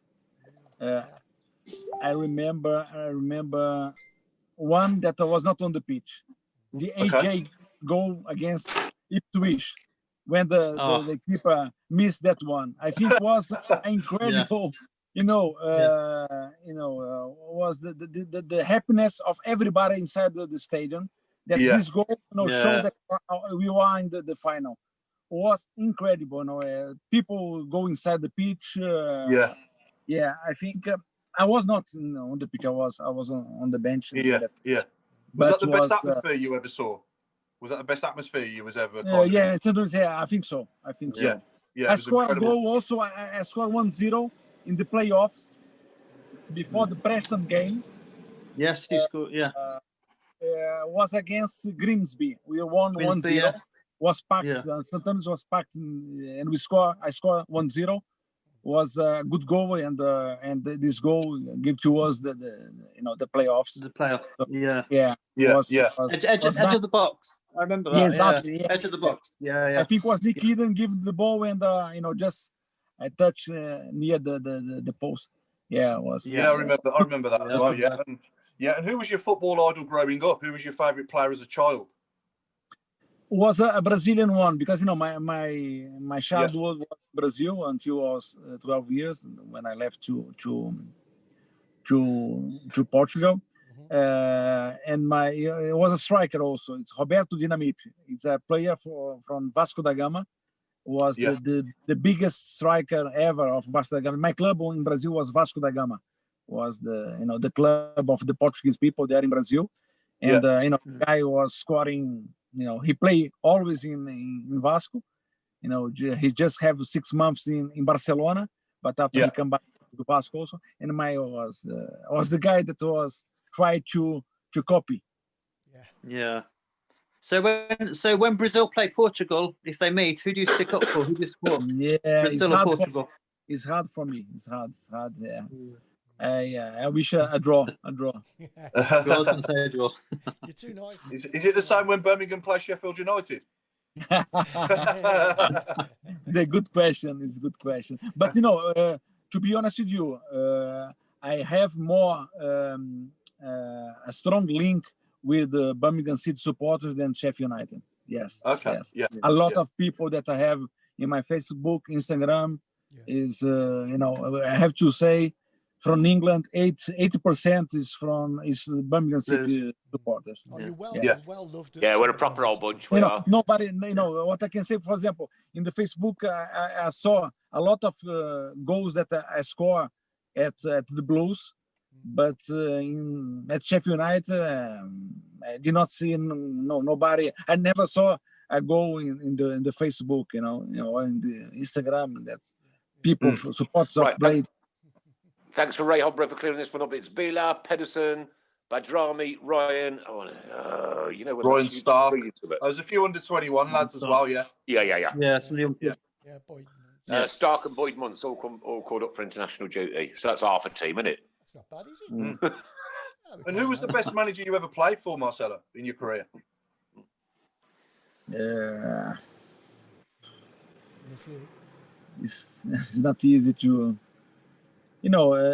I remember one that I was not on the pitch. The AJ goal against Ipswich, when the keeper missed that one. I think was incredible. Was the happiness of everybody inside the stadium that this goal showed that we were in the final. Was incredible. People go inside the pitch. I think I was not on the pitch. I was on the bench. Was that the best atmosphere you ever saw? Was that the best atmosphere you was ever? I think so. Yeah. I scored a goal also. I scored 1-0 in the playoffs before the Preston game. Yes, you scored. Yeah. Was against Grimsby. We won 1-0. Was packed. Sometimes was packed, and we score. I scored 1-0. Was a good goal, and this goal gave to us the playoffs. The playoff. Edge of the box. I remember that. Yeah, exactly. Yeah. Edge of the box. Yeah. I think it was Nick Eden give the ball and just I touch near the post. Yeah, it was. Yeah, I remember that as well. Yeah, and who was your football idol growing up? Who was your favourite player as a child? Was a Brazilian one because my childhood was Brazil until I was 12 years when I left to Portugal. And it was a striker also. It's Roberto Dinamite. It's a player from Vasco da Gama. Was the biggest striker ever of Vasco da Gama. My club in Brazil was Vasco da Gama. Was the club of the Portuguese people there in Brazil. And the guy was scoring. He played always in Vasco. He just have 6 months in Barcelona, but after he come back to Vasco also. And was the guy that was try to copy. Yeah. So when Brazil play Portugal, if they meet, who do you stick up for? Who do you support? Yeah, Brazil or Portugal? It's hard for me. It's hard. Yeah. I wish a draw. I was going to say a draw. You're too nice. Is it the same when Birmingham play Sheffield United? It's a good question. But to be honest with you, I have more a strong link with the Birmingham City supporters than Sheffield United. Yes. Okay. Yes. Yeah. A lot of people that I have in my Facebook, Instagram is, I have to say, from England. 80% is Birmingham City supporters. Oh, you're Yeah. well loved. Yeah, we're a proper old bunch. We are. Nobody, what I can say, for example, in the Facebook, I saw a lot of goals that I score at the Blues, but at Sheffield United, I did not see nobody. I never saw a goal in the Facebook, or in the Instagram, that people supporters of Blade. Thanks for Ray Hobbrett for clearing this one up. It's Bila, Pedersen, Badrami, Ryan. Ryan Stark. There's a few under 21 lads as well. Yeah. Yeah, some young kids. Yeah, boy. Stark and Boyd Muntz all called up for international duty. So that's half a team, isn't it? That's not bad, is it? And who was the best manager you ever played for, Marcelo, in your career? It's not easy to,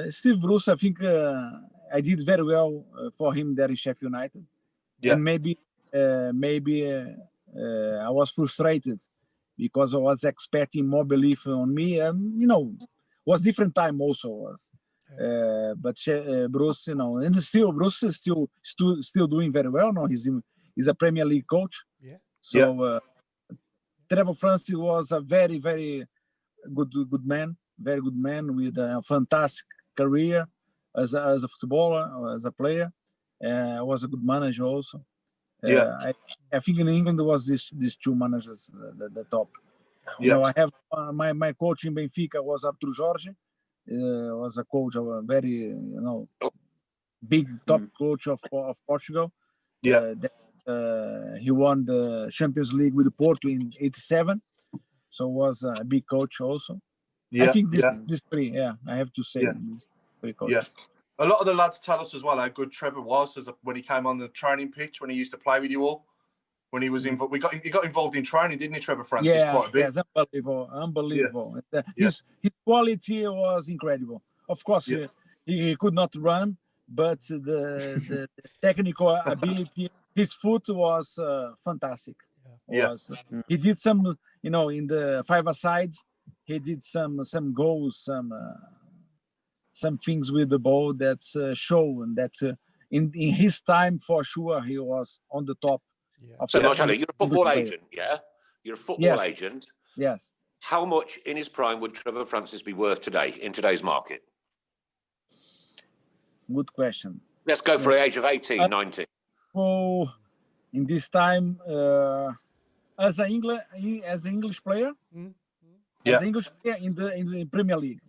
Steve Bruce. I think I did very well for him there in Sheffield United. Yeah. And maybe I was frustrated because I was expecting more belief on me. Was different time also was. But Bruce, and still Bruce is still doing very well. No, he's a Premier League coach. Yeah. So Trevor Francis was a very, very good man, very good man with a fantastic career as a footballer, as a player. Was a good manager also. I think in England there was these two managers at the top. I have my coach in Benfica was Artur Jorge. Was a coach of a very big top coach of Portugal. Yeah. He won the Champions League with Porto in '87, so was a big coach also. Yeah, I think these three, I have to say, these three coaches. Yeah. A lot of the lads tell us as well how good Trevor was when he came on the training pitch, when he used to play with you all. When he was involved, he got involved in training, didn't he, Trevor Francis? Quite a bit. Yes, unbelievable. His quality was incredible. Of course, he could not run, but the technical ability, his foot was fantastic. He did some, in the five-a-side, he did some goals, some things with the ball that show and that in his time for sure he was on the top. Yeah. So Marcelo, you're a football agent, yeah? You're a football agent. Yes. How much in his prime would Trevor Francis be worth today in today's market? Good question. Let's go for the age of 18, 19. Oh, in this time, as an English player, as an English player in the Premier League,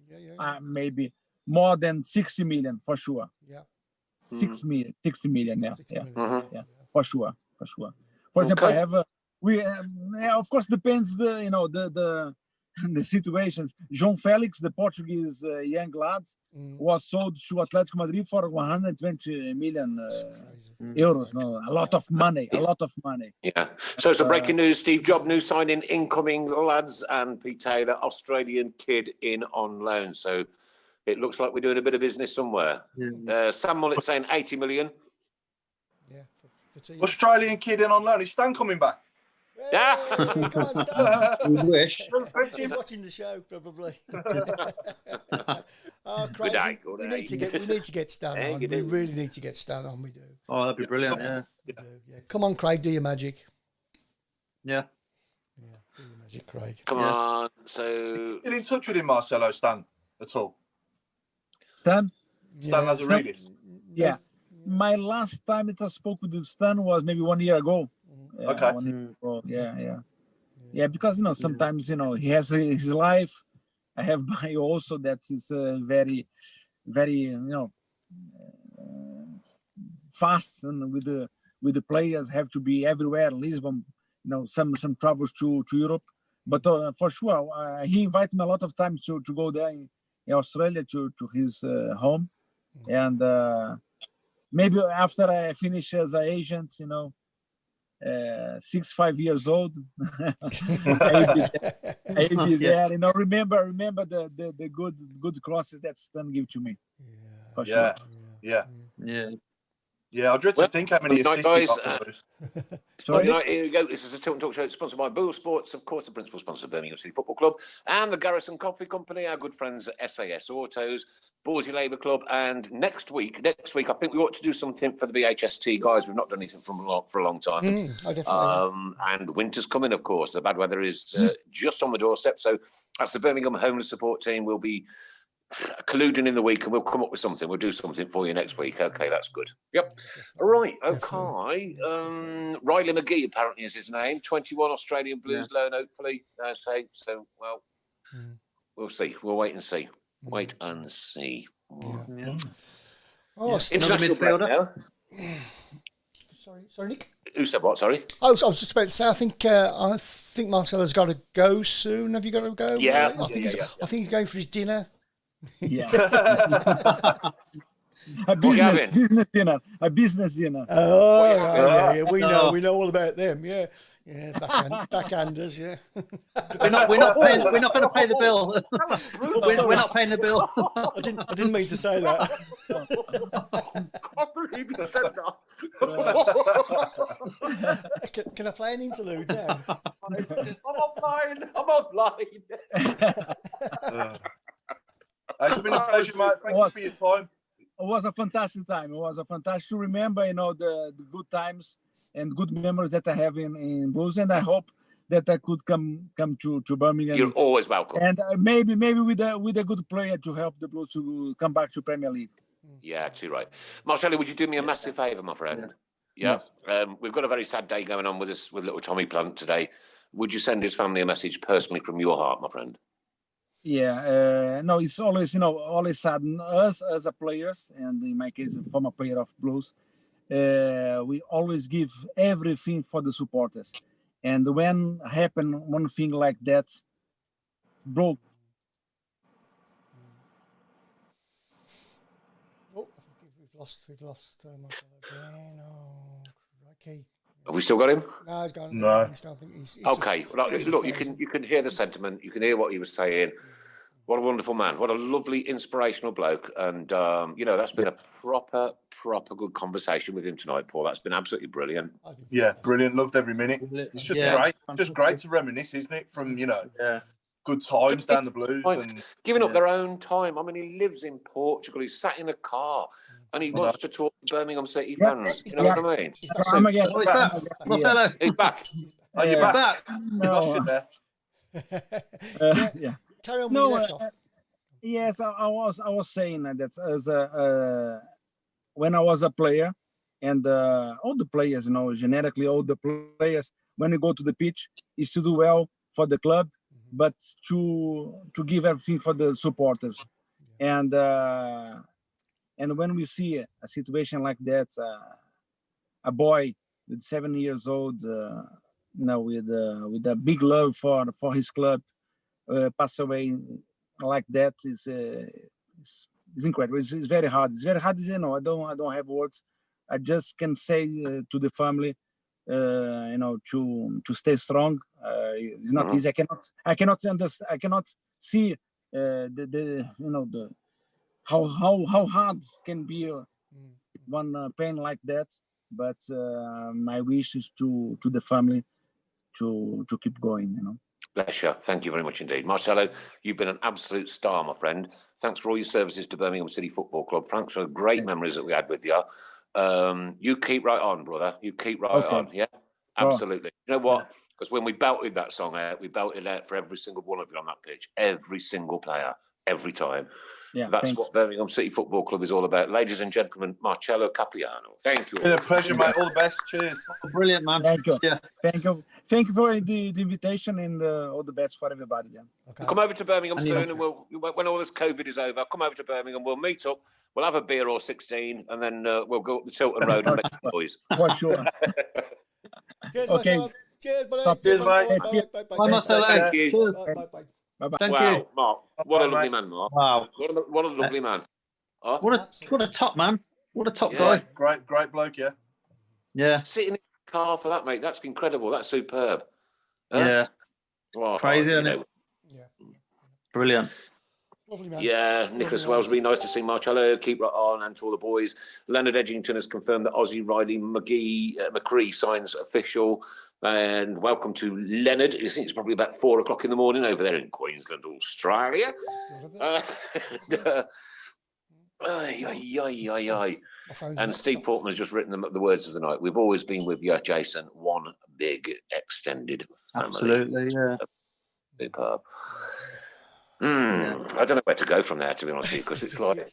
maybe more than 60 million for sure. Yeah. 60 million. Yeah. 60 million. Yeah. For sure. For example, I have of course depends the situation. João Felix, the Portuguese young lad, was sold to Atletico Madrid for 120 million euros. No, a lot of money. Yeah. So some breaking news: Steve Jobs new signing incoming, lads, and Pete Taylor, Australian kid, in on loan. So it looks like we're doing a bit of business somewhere. Sam Mullet saying 80 million. Yeah. Australian kid in on loan. Is Stan coming back? Yeah. Come on, Stan. We wish. He's watching the show, probably. Craig, Good day. we need to get Stan on. We really need to get Stan on. We do. Oh, that'd be brilliant. Yeah. We do. Yeah. Come on, Craig. Do your magic. Yeah. Do your magic, Craig. Come on. So Get in touch with him, Marcelo, Stan, at all? Stan Lazaridis. Yeah. My last time that I spoke with Stan was maybe 1 year ago. Okay. 1 year ago. Yeah, because sometimes he has his life. I have mine also. That is very, very fast, and with the players have to be everywhere. Lisbon, some travels to Europe, but for sure he invited me a lot of times to go there in Australia to his home, and maybe after I finish as an agent, 65 years old, I will be there. Remember the good crosses that Stan gave to me. For sure. Yeah. Yeah, I dread to think how many good night, assists he guys. got for Blues. Well, here we go. This is a Tilton Talk Show sponsored by Bull Sports, of course, the principal sponsor of Birmingham City Football Club, and the Garrison Coffee Company, our good friends at SAS Autos, Borsey Labour Club, and next week, I think we ought to do something for the BHST guys. We've not done anything for a long time. I definitely. And winter's coming, of course. The bad weather is just on the doorstep. So that's the Birmingham Homeless Support Team. We'll be colluding in the week, and we'll come up with something. We'll do something for you next week. Okay, that's good. Yep. Right. Okay. Riley McGee apparently is his name. 21 Australian Blues loan. Hopefully, say so. Well, we'll see. We'll wait and see. Wait and see. Yeah. Oh, International break now. Sorry, Nick. Who said what? Sorry. I was just about to say. I think Marcelo's got to go soon. Have you got to go? Yeah. I think he's going for his dinner. Yeah. A business dinner. Oh, yeah. We know all about them. Yeah. Backhanders. Yeah. We're not going to pay the bill. We're not paying the bill. I didn't mean to say that. Can I play an interlude now? I'm offline. It's been a pleasure, mate. Thank you for your time. It was a fantastic time. It was a fantastic to remember, the good times and good memories that I have in Blues, and I hope that I could come to Birmingham. You're always welcome. And maybe with a good player to help the Blues to come back to Premier League. Yeah, too right. Marcelo, would you do me a massive favour, my friend? Yeah. Yes. We've got a very sad day going on with us with little Tommy Plant today. Would you send his family a message personally from your heart, my friend? Yeah, no, it's always, always sadden us as a players, and in my case, a former player of Blues. We always give everything for the supporters, and when happen one thing like that, broke. Oh, I think we've lost Marcelo again. Oh, okay. Have we still got him? No, he's gone. No. He's Okay. Look, you can hear the sentiment. You can hear what he was saying. What a wonderful man. What a lovely, inspirational bloke. And, that's been a proper good conversation with him tonight, Paul. That's been absolutely brilliant. Yeah, brilliant. Loved every minute. It's just great. Just great to reminisce, isn't it? From, good times down the Blues. And giving up their own time. I mean, he lives in Portugal. He's sat in a car. And he wants to talk to Birmingham City fans. You know what I mean? He's back. Marcelo. He's back. Are you back? No. Yeah. Carry on with left off. Yes, I was saying that as when I was a player, and all the players, genetically all the players, when they go to the pitch, is to do well for the club, but to give everything for the supporters. And when we see a situation like that, a boy with 7 years old, with a big love for his club, pass away like that is incredible. It's very hard. It's very hard. I don't have words. I just can say to the family, to stay strong. It's not easy. I cannot understand. I cannot see how hard can be one pain like that. But my wish is to the family to keep going. Bless you. Thank you very much indeed. Marcelo, you've been an absolute star, my friend. Thanks for all your services to Birmingham City Football Club. Thanks for the great memories that we had with you. You keep right on, brother. You keep right on. Yeah, absolutely. You know what? Because when we belted that song out, we belted out for every single one of you on that pitch. Every single player, every time. Yeah, that's what Birmingham City Football Club is all about. Ladies and gentlemen, Marcelo Capiano. Thank you. It's been a pleasure, mate. All the best. Cheers. Brilliant, man. Thank you. Yeah. Thank you for the invitation, and all the best for everybody. Yeah. Okay. Come over to Birmingham soon, and when all this COVID is over, come over to Birmingham. We'll meet up. We'll have a beer or 16, and then we'll go up the Tilton Road and make noise. For sure. Cheers, okay. Marcelo. Cheers, buddy. Cheers, mate. Bye, Marcelo. Thank you. Cheers. Bye. Thank wow, you. Mark. What a lovely man, Mark. Wow. What a lovely man. Huh? What a top man. What a top guy. Great bloke, yeah. Yeah. Sitting in the car for that, mate. That's incredible. That's superb. Yeah. Well, crazy, isn't it? Yeah. Brilliant. Lovely man. Yeah, Nicholas Lovely Wellsby, nice to see Marcelo. Keep right on, and to all the boys. Leonard Edgington has confirmed that Ozzy Riley McCree signs official. And welcome to Leonard. I think it's probably about 4 o'clock in the morning over there in Queensland, Australia. And Steve Portman has just written the words of the night. We've always been with you, Jason. One big extended family. Absolutely, yeah. Superb. I don't know where to go from there, to be honest with you, because it's like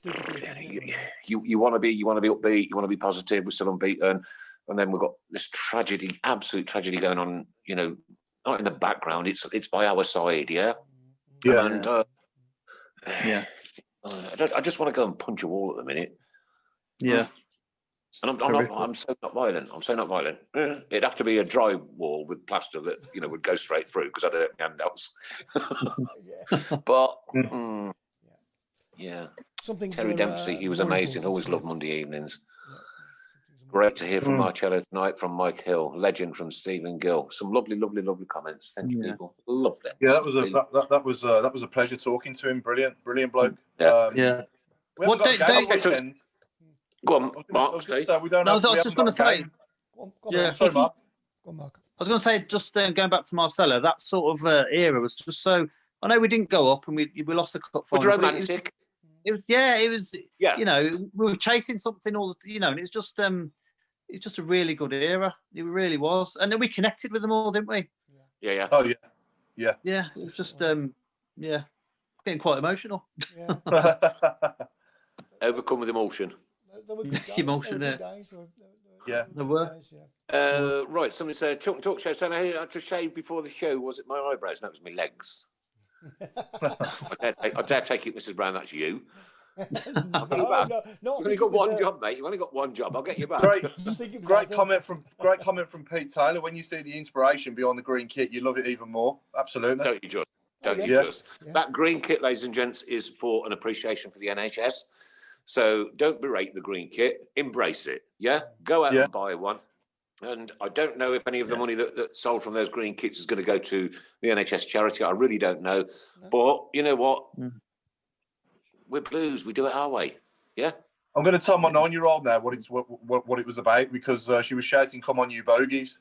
you want to be upbeat, you want to be positive. We're still unbeaten, and then we've got this tragedy, absolute tragedy going on. You know, not in the background. It's by our side, yeah. Yeah. And I just want to go and punch a wall at the minute. Yeah. And I'm so not violent. I'm so not violent. It'd have to be a dry wall with plaster that would go straight through because I don't have handouts. But Terry Dempsey, he was amazing. Always loved Monday evenings. Great to hear from Marcelo tonight, from Mike Hill, legend from Stephen Gill. Some lovely, lovely, lovely comments. Thank you, people. Love them. Yeah, that was a pleasure talking to him. Brilliant bloke. Yeah. What day? Go on, Mark. I was just going to say. Sorry, Mark. Go on, Mark. I was going to say, just going back to Marcelo, that sort of era was just so. I know we didn't go up and we lost the cup final. It was romantic. It was. You know, we were chasing something all the. You know, and it's just a really good era. It really was, and then we connected with them all, didn't we? Yeah. Oh yeah. Yeah, it was just getting quite emotional. Yeah. Overcome with emotion. Emotion there. Yeah. There were. Right, somebody said, talk show, saying I had to shave before the show. Was it my eyebrows? No, it was my legs. I dare take it, Mrs. Brown, that's you. I'll get you back. You've only got one job, mate. You've only got one job. I'll get you back. Great comment from Pete Taylor. When you see the inspiration behind the green kit, you love it even more. Absolutely. Don't you just? Yeah. That green kit, ladies and gents, is for an appreciation for the NHS. So don't berate the green kit. Embrace it. Yeah. Go out and buy one. And I don't know if any of the money that sold from those green kits is going to go to the NHS charity. I really don't know. No. But you know what? We're Blues. We do it our way. Yeah. I'm going to tell my 9-year-old now what it was about, because she was shouting, "Come on, you bogies!"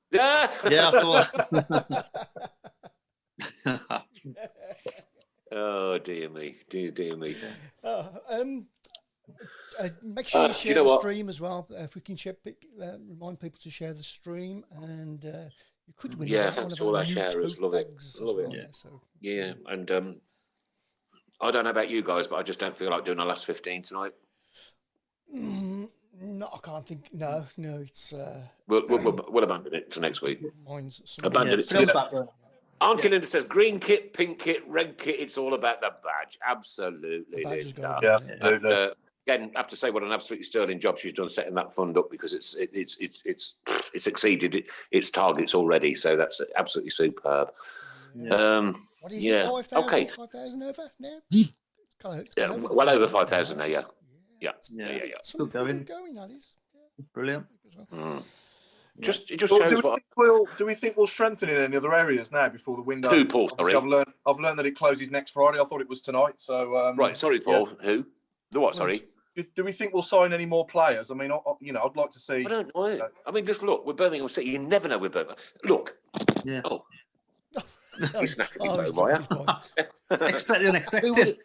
Yeah. I saw. Oh dear me, dear me. Make sure you share the stream as well. If we can remind people to share the stream, and you could win. Yeah, thanks to all our sharers. Love it. Yeah, and I don't know about you guys, but I just don't feel like doing our last 15 tonight. No, I can't think. No, it's. We'll abandon it to next week. Abandon it to Auntie Linda says, green kit, pink kit, red kit, it's all about the badge. Absolutely. Yeah. Again, I have to say what an absolutely sterling job she's done setting that fund up, because it's exceeded its targets already. So that's absolutely superb. Yeah. What is it, 5,000? Okay. 5,000 over now? Well over 5,000 now, yeah. Still going, that is. Brilliant. Just shows do we think we'll strengthen in any other areas now before the window? Who, Paul? Sorry, I've learned that it closes next Friday. I thought it was tonight. So right. Sorry, Paul. Yeah. Who? The what? Sorry. Do we think we'll sign any more players? I mean, I'd like to see. I don't know. I mean, just look. We're Birmingham City. You never know with Birmingham. Look. Yeah. Oh. He's knackered me, Boya. Expect the unexpected.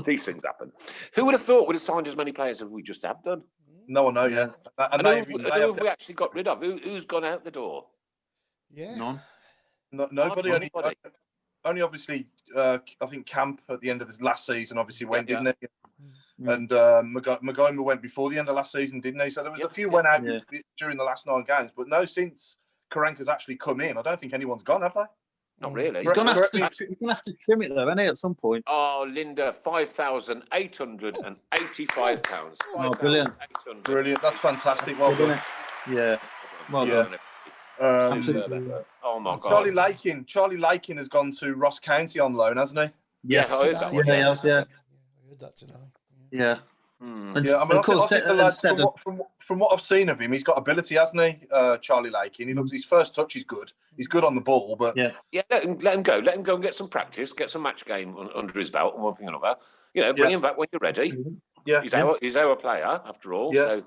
These things happen. Who would have thought we'd have signed as many players as we just have done? No, I know, yeah. And who have we actually got rid of? Who's gone out the door? Yeah. None. Nobody. Only obviously, I think Camp at the end of the last season obviously went, didn't he? And Magoma went before the end of last season, didn't he? So there was a few went out during the last 9 games, but no, since Karanka's actually come in, I don't think anyone's gone, have they? Not really. He's going to have to trim it though, isn't he, at some point? Oh, Linda, £5,885. Oh, brilliant. Brilliant. That's fantastic. Well done. Yeah. Well done. Oh my God. Charlie Lakin has gone to Ross County on loan, hasn't he? Yes. I heard that one. Yeah, he has, yeah. I heard that tonight. Yeah. And, Yeah, I mean, of course, I think the lad, from what I've seen of him, he's got ability, hasn't he, Charlie Lakey? And he looks, his first touch is good. He's good on the ball, but yeah, let him go. Let him go and get some practice, get some match game under his belt, and one thing or another. You know, bring him back when you're ready. Yeah, he's our player after all. Yeah. So.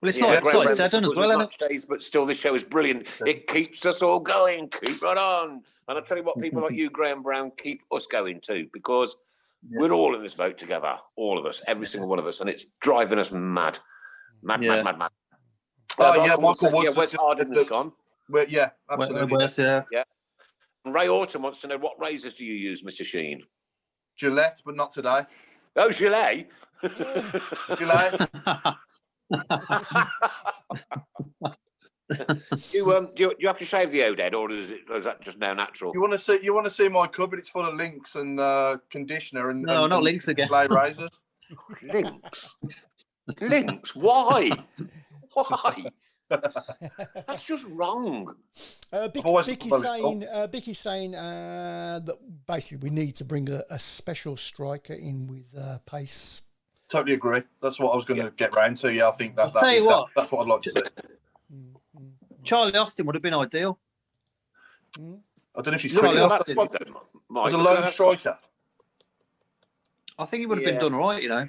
Well, it's like Seddon as well, isn't it? Days, but still, this show is brilliant. It keeps us all going. Keep right on. And I tell you what, people like you, Graham Brown, keep us going too, because we're all in this boat together, all of us, every single one of us, and it's driving us mad. Mad. Oh, yeah, Michael Woods. Where's Harden has gone? Well, yeah, absolutely. Yeah. And Ray Orton wants to know, what razors do you use, Mr. Sheen? Gillette, but not today. Oh, Gillette. Gillette. Do you have to shave the O-Dead, or is that just now natural? You want to see my cupboard? It's full of links and conditioner and not links again. Blade razors. Links? Why? That's just wrong. Vicky's saying that basically we need to bring a special striker in with pace. Totally agree. That's what I was going to get round to. Yeah, I think that's what I'd like to see. Charlie Austin would have been ideal. I don't know if he's quick enough. As a lone striker. I think he would have been done right, you know.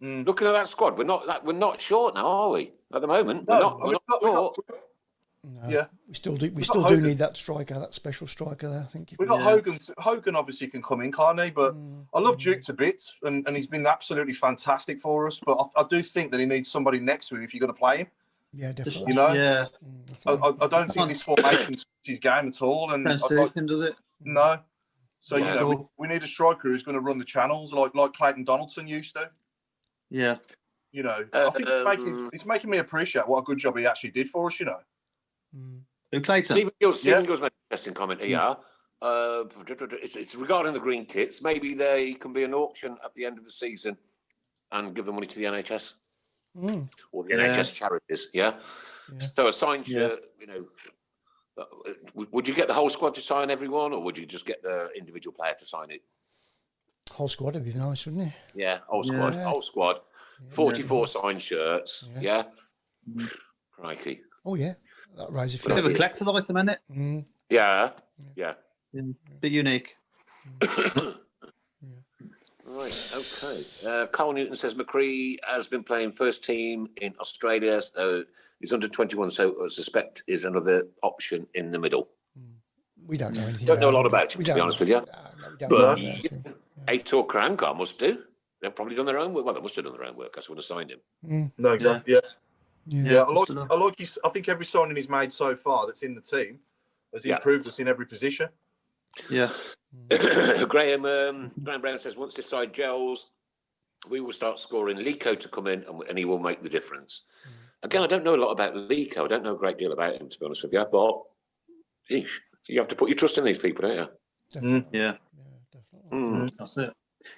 Looking at that squad, we're not short now, are we? At the moment, we're not short. No, yeah, we still do need that striker, that special striker there. I think we got Hogan. Hogan obviously can come in, can't he? But I love Duke to bits, and he's been absolutely fantastic for us. But I do think that he needs somebody next to him if you're going to play him. Yeah, definitely. You know, yeah. I don't think this formation suits his game at all. And does it? No. So you know, we need a striker who's going to run the channels like Clayton Donaldson used to. Yeah. You know, I think it's making me appreciate what a good job he actually did for us. You know. Who Clayton? Stephen Gills made an interesting comment here. It's regarding the green kits. Maybe they can be an auction at the end of the season and give the money to the NHS or the NHS charities. Yeah. So a signed shirt, you know. Would you get the whole squad to sign everyone, or would you just get the individual player to sign it? Whole squad would be nice, wouldn't it? Yeah, whole squad. 44 signed shirts. Yeah. Crikey. Oh yeah, that raises a bit of a collector's item, isn't it? Yeah. Bit unique. Right, okay. Carl Newton says McCree has been playing first team in Australia, so he's under 21, so I suspect is another option in the middle. We don't know anything. Don't know a lot about him, to be honest with you. But Aitor Kramkar must do. They've probably done their own work. Well, they must have done their own work. That's what I signed him. No, exactly. Yeah. I think every signing he's made so far that's in the team has improved us in every position. Yeah. Graham Brown says once this side gels, we will start scoring Lico to come in and he will make the difference. Again, I don't know a lot about Lico. I don't know a great deal about him, to be honest with you. But you have to put your trust in these people, don't you? Definitely. Yeah, definitely. That's it.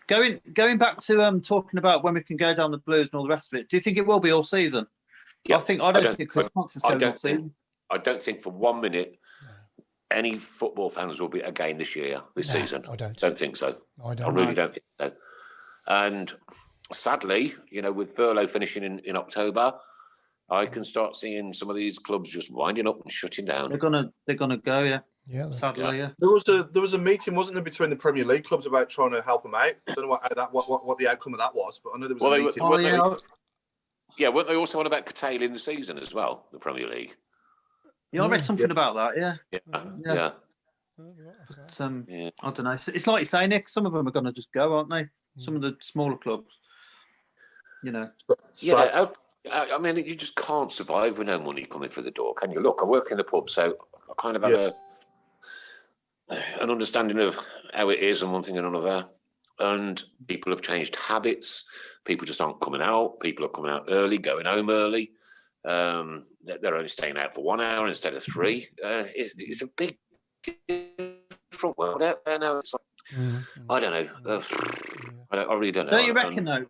Going back to talking about when we can go down the Blues and all the rest of it. Do you think it will be all season? Yeah, I don't think Chris Johnson's going all season. I don't think for 1 minute any football fans will be again this season. I don't think so. I really don't think so. And sadly, you know, with furlough finishing in October, I can start seeing some of these clubs just winding up and shutting down. They're gonna go, yeah. Yeah, sadly, yeah. There was a meeting, wasn't there, between the Premier League clubs about trying to help them out. I don't know what the outcome of that was, but I know there was a meeting. Weren't they also on about curtailing the season as well, the Premier League? Yeah, I read something about that. Yeah. Yeah. But, I don't know. It's like you say, Nick. Some of them are going to just go, aren't they? Some of the smaller clubs. You know. Yeah. I mean, you just can't survive with no money coming through the door, can you? Look, I work in the pub, so I kind of have an understanding of how it is and one thing and another. And people have changed habits. People just aren't coming out. People are coming out early, going home early. They're only staying out for 1 hour instead of 3. It's a big different world out there now. It's like, I don't know. I really don't know. Don't you reckon, though?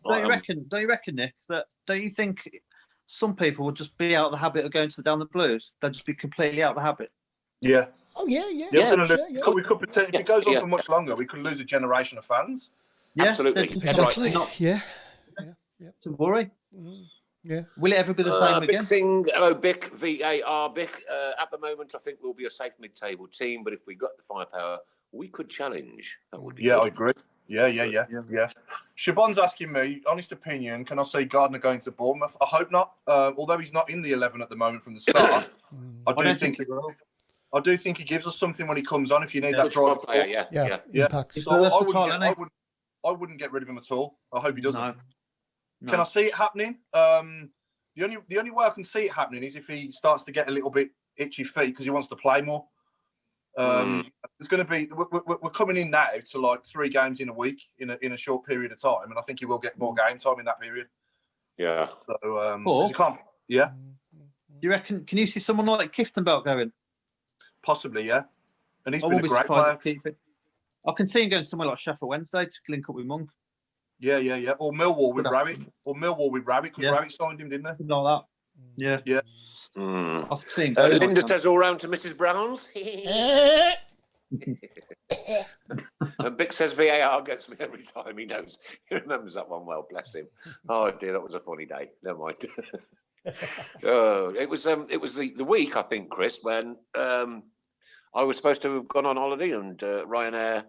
Don't you reckon, Nick, don't you think some people would just be out of the habit of going down the Blues? They'll just be completely out of the habit. Yeah. Oh, yeah. We could pretend if it goes on for much longer, we could lose a generation of fans. Absolutely. Exactly. Right. Yeah. To worry. Yeah. Will it ever be the same Bick again? Singh, hello, Bick, VAR, Bick. At the moment, I think we'll be a safe mid-table team, but if we got the firepower, we could challenge. That would be good. I agree. Yeah. Siobhan's asking me, honest opinion, can I see Gardner going to Bournemouth? I hope not. Although he's not in the 11 at the moment from the start, I do think he gives us something when he comes on. If you need that drive player, Yeah. Impacts. So I wouldn't get rid of him at all. I hope he doesn't. No. Can I see it happening? The only way I can see it happening is if he starts to get a little bit itchy feet because he wants to play more. There's going to be we're coming in now to like 3 games in a week in a short period of time, and I think he will get more game time in that period. Yeah. So Or, you can't. Yeah. Do you reckon? Can you see someone like Kiftenbelt going? Possibly, yeah. And he's I been won't a be great player. surprised if keep it. I can see him going somewhere like Sheffield Wednesday to link up with Monk. Yeah. Or Millwall with Rabbit. Because Rabbit signed him, didn't they? Something like that. Yeah. Yeah. I can see him going. Linda says all round to Mrs. Brown's. And Bick says VAR gets me every time. He knows. He remembers that one well. Bless him. Oh dear, that was a funny day. Never mind. It was the week, I think, Chris, when I was supposed to have gone on holiday and Ryanair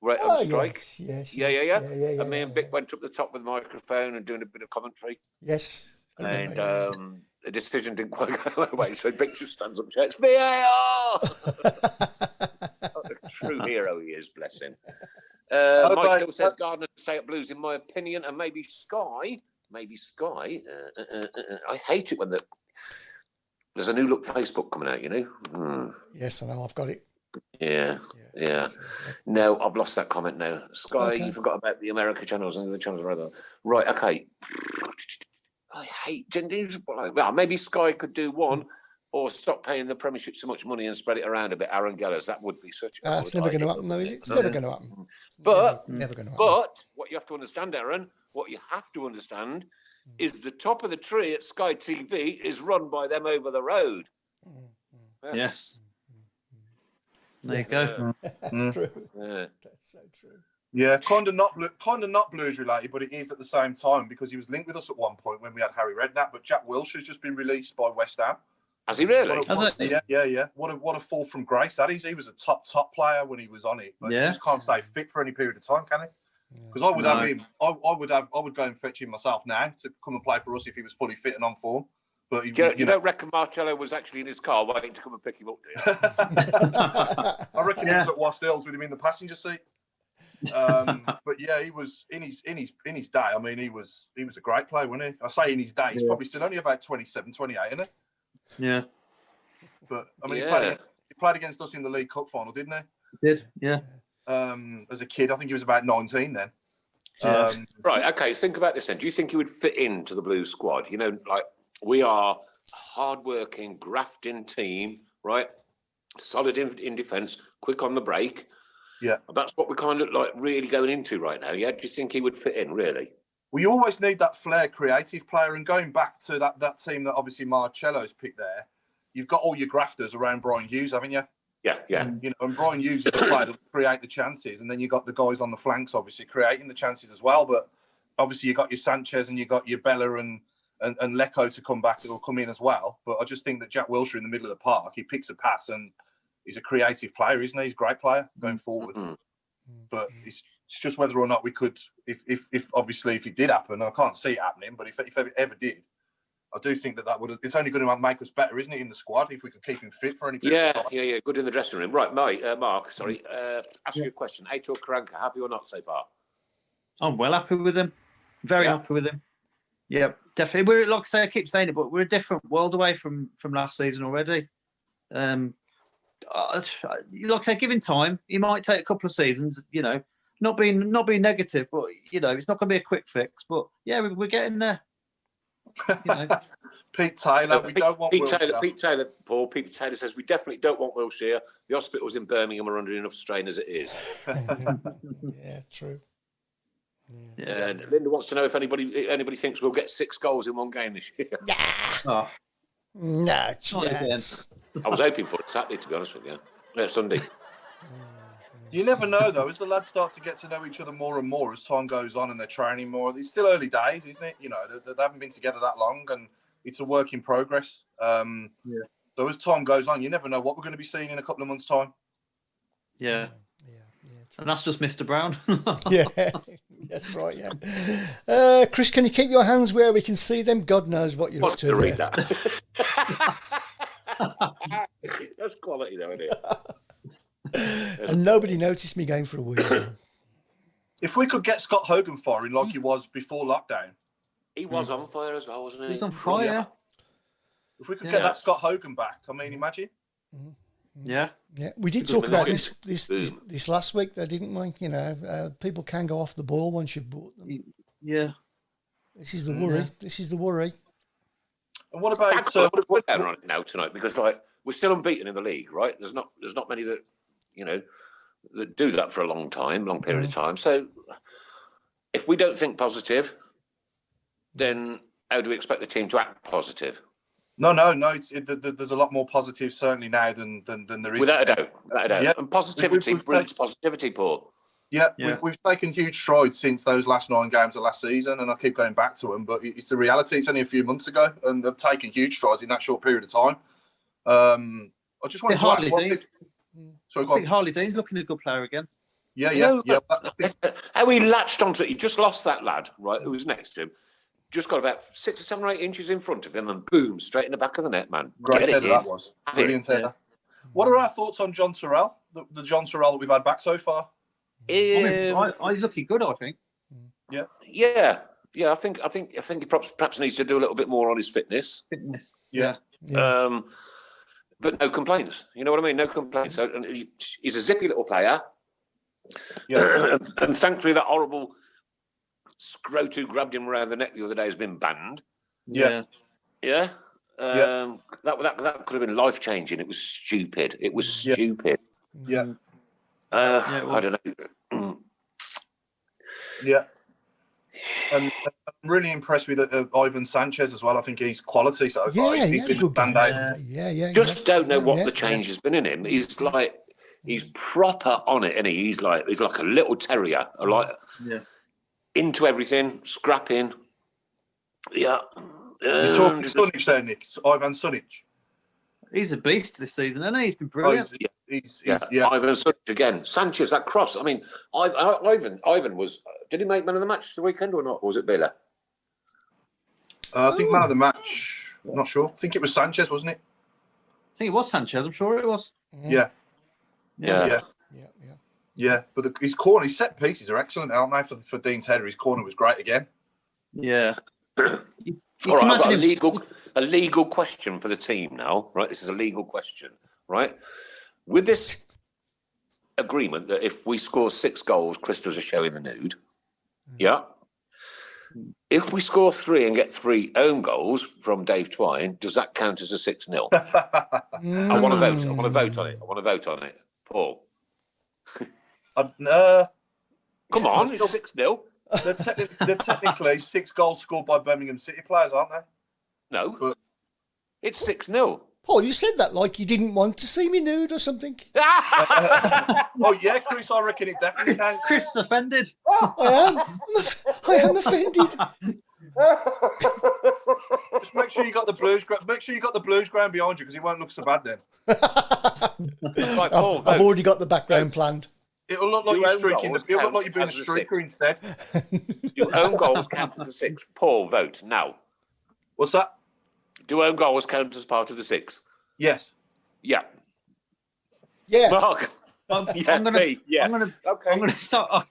were on strike. Yes. Yeah. And me and Bick went up the top with the microphone and doing a bit of commentary. Yes. And the decision didn't quite go our way, so Bick just stands up and shouts, VAR! What a true hero he is, bless him. Mike Hill says Gardner to stay at Blues, in my opinion, and maybe Sky. I hate it when there's a new look Facebook coming out, you know. Yes, I know. I've got it. Yeah. No, I've lost that comment now. Sky, you forgot about the America channels and the other channels rather. Right, okay. I hate genders. Well, maybe Sky could do one, or stop paying the Premiership so much money and spread it around a bit. Aaron Gellers, that would be such. It's never going to happen, though, is it? It's never going to happen. But never going to happen. But what you have to understand, Aaron, is the top of the tree at Sky TV is run by them over the road. Yeah. Yes. There you go. That's true. Yeah. That's so true. Yeah, kind of not Blues related, but it is at the same time because he was linked with us at one point when we had Harry Redknapp. But Jack Wilshere's just been released by West Ham. Has he really? Yeah. What a fall from grace that is. He was a top player when he was on it, but he just can't stay fit for any period of time, can he? Because I would have him. I would go and fetch him myself now to come and play for us if he was fully fit and on form. But you don't reckon Marcelo was actually in his car waiting to come and pick him up, do you? I reckon he was at Wast Hills with him in the passenger seat. But yeah, he was in his day. I mean, he was a great player, wasn't he? I say in his day, he's probably still only about 27, 28, isn't he? Yeah. But I mean, he played against us in the League Cup final, didn't he? He did, yeah. As a kid, I think he was about 19 then. Right. Okay. Think about this then. Do you think he would fit into the Blues squad? You know, like we are a hard-working, grafting team, right? Solid in defence, quick on the break. Yeah, that's what we're kind of like really going into right now. Yeah, do you think he would fit in really? Well, you always need that flair, creative player, and going back to that team that obviously Marcelo's picked there, you've got all your grafters around Brian Hughes, haven't you? Yeah. You know, and Brian Hughes is the player that create the chances, and then you got the guys on the flanks, obviously creating the chances as well. But obviously you got your Sanchez and you got your Bella and Lecco to come back that will come in as well. But I just think that Jack Wilshere in the middle of the park, he picks a pass and he's a creative player, isn't he? He's a great player going forward. Mm-hmm. But it's just whether or not we could, if obviously if it did happen, I can't see it happening, but if it ever did, I do think that would. It's only going to make us better, isn't it, in the squad if we could keep him fit for any period of time. Yeah. Good in the dressing room, right, mate? Mark, sorry. Ask you a question. Aitor Karanka, happy or not so far? I'm well happy with him. Very happy with him. Yeah, definitely. We're like I say, I keep saying it, but we're a different world away from last season already. Like I say, give him time. He might take a couple of seasons. You know, not being negative, but you know, it's not going to be a quick fix. But yeah, we're getting there. You know. Pete Taylor, we don't want Wilshere. Pete Taylor says we definitely don't want Wilshere. The hospitals in Birmingham are under enough strain as it is. Yeah, true. Yeah. And Linda wants to know if anybody thinks we'll get 6 goals in one game this year. No chance. I was hoping for it Saturday, to be honest with you. Yeah, Sunday. You never know, though, as the lads start to get to know each other more and more as time goes on and they're training more. It's still early days, isn't it? You know, they haven't been together that long, and it's a work in progress. So as time goes on, you never know what we're going to be seeing in a couple of months' time. Yeah. And that's just Mr. Brown. Yeah, that's right. Yeah. Chris, can you keep your hands where we can see them? God knows what you're up to. Read that. That's quality, though, isn't it? And nobody noticed me going for a wheel. If we could get Scott Hogan firing like he was before lockdown. He was on fire as well, wasn't he? He was on fire. If we could get that Scott Hogan back, I mean, imagine. Yeah. Yeah, we did talk about this last week, though, didn't we? You know, people can go off the ball once you've bought them. Yeah. This is the worry. This is the worry. And what about we're down on it now tonight, because like we're still unbeaten in the league, right? There's not many that that do that for a long period of time. So if we don't think positive, then how do we expect the team to act positive? No. There's a lot more positive certainly now than there is. Without a doubt. Yeah. And positivity breeds positivity, Paul. Yeah. We've taken huge strides since those last 9 games of last season, and I keep going back to them. But it's the reality. It's only a few months ago, and they've taken huge strides in that short period of time. I just want to ask. I think Harley Dean's looking a good player again. Yeah. How he latched onto it. He just lost that lad, right, who was next to him. Just got about 6 or 7 or 8 inches in front of him, and boom, straight in the back of the net, man. Great header that was. Brilliant header. What are our thoughts on John Terrell? The John Terrell that we've had back so far? He's looking good, I think. Yeah. I think he perhaps needs to do a little bit more on his fitness. Yeah. But no complaints. You know what I mean? No complaints. So, and he's a zippy little player. Yeah. And thankfully, that horrible Scroto who grabbed him around the neck the other day has been banned. Yeah. That could have been life changing. It was stupid. Yeah. I don't know. Yeah. And I'm really impressed with Ivan Sanchez as well. I think he's quality so far. He's been good standout. Just don't know what the change has been in him. He's proper on it, and he's like a little terrier. Into everything, scrapping. Yeah. You're talking Sunic there, Nick. Ivan Sunic. He's a beast this season, isn't he? He's been brilliant. He's Ivan Sunic again. Sanchez, that cross. I mean, Ivan was. Did he make man of the match the weekend or not? Or was it Villa? I think man of the match. I'm not sure. I think it was Sanchez, wasn't it? I think it was Sanchez. I'm sure it was. Yeah. But his corner, his set pieces are excellent, aren't they? For Dean's header, his corner was great again. Yeah. All right, I've got a legal question for the team now. Right, this is a legal question. Right, with this agreement that if we score 6 goals, Crystals are showing the nude. Yeah. If we score 3 and get 3 own goals from Dave Twine, does that count as a 6-0? I want to vote. I want to vote on it. Paul. Come on, it's 6-0. They're technically 6 goals scored by Birmingham City players, aren't they? No, but it's 6-0. Paul, you said that like you didn't want to see me nude or something. Oh yeah, Chris, I reckon it definitely can. Chris is offended. I am offended. Just make sure you got the blues. Make sure you got the blues ground behind you, because it won't look so bad then. Right, Paul, I've already got the background planned. It'll look like you're streaking. It'll look like you're being a streaker instead. Do own goals count as a 6? Paul, vote now. What's that? Do own goals count as part of the 6? Yes. Yeah. Yeah. Mark. I'm gonna start.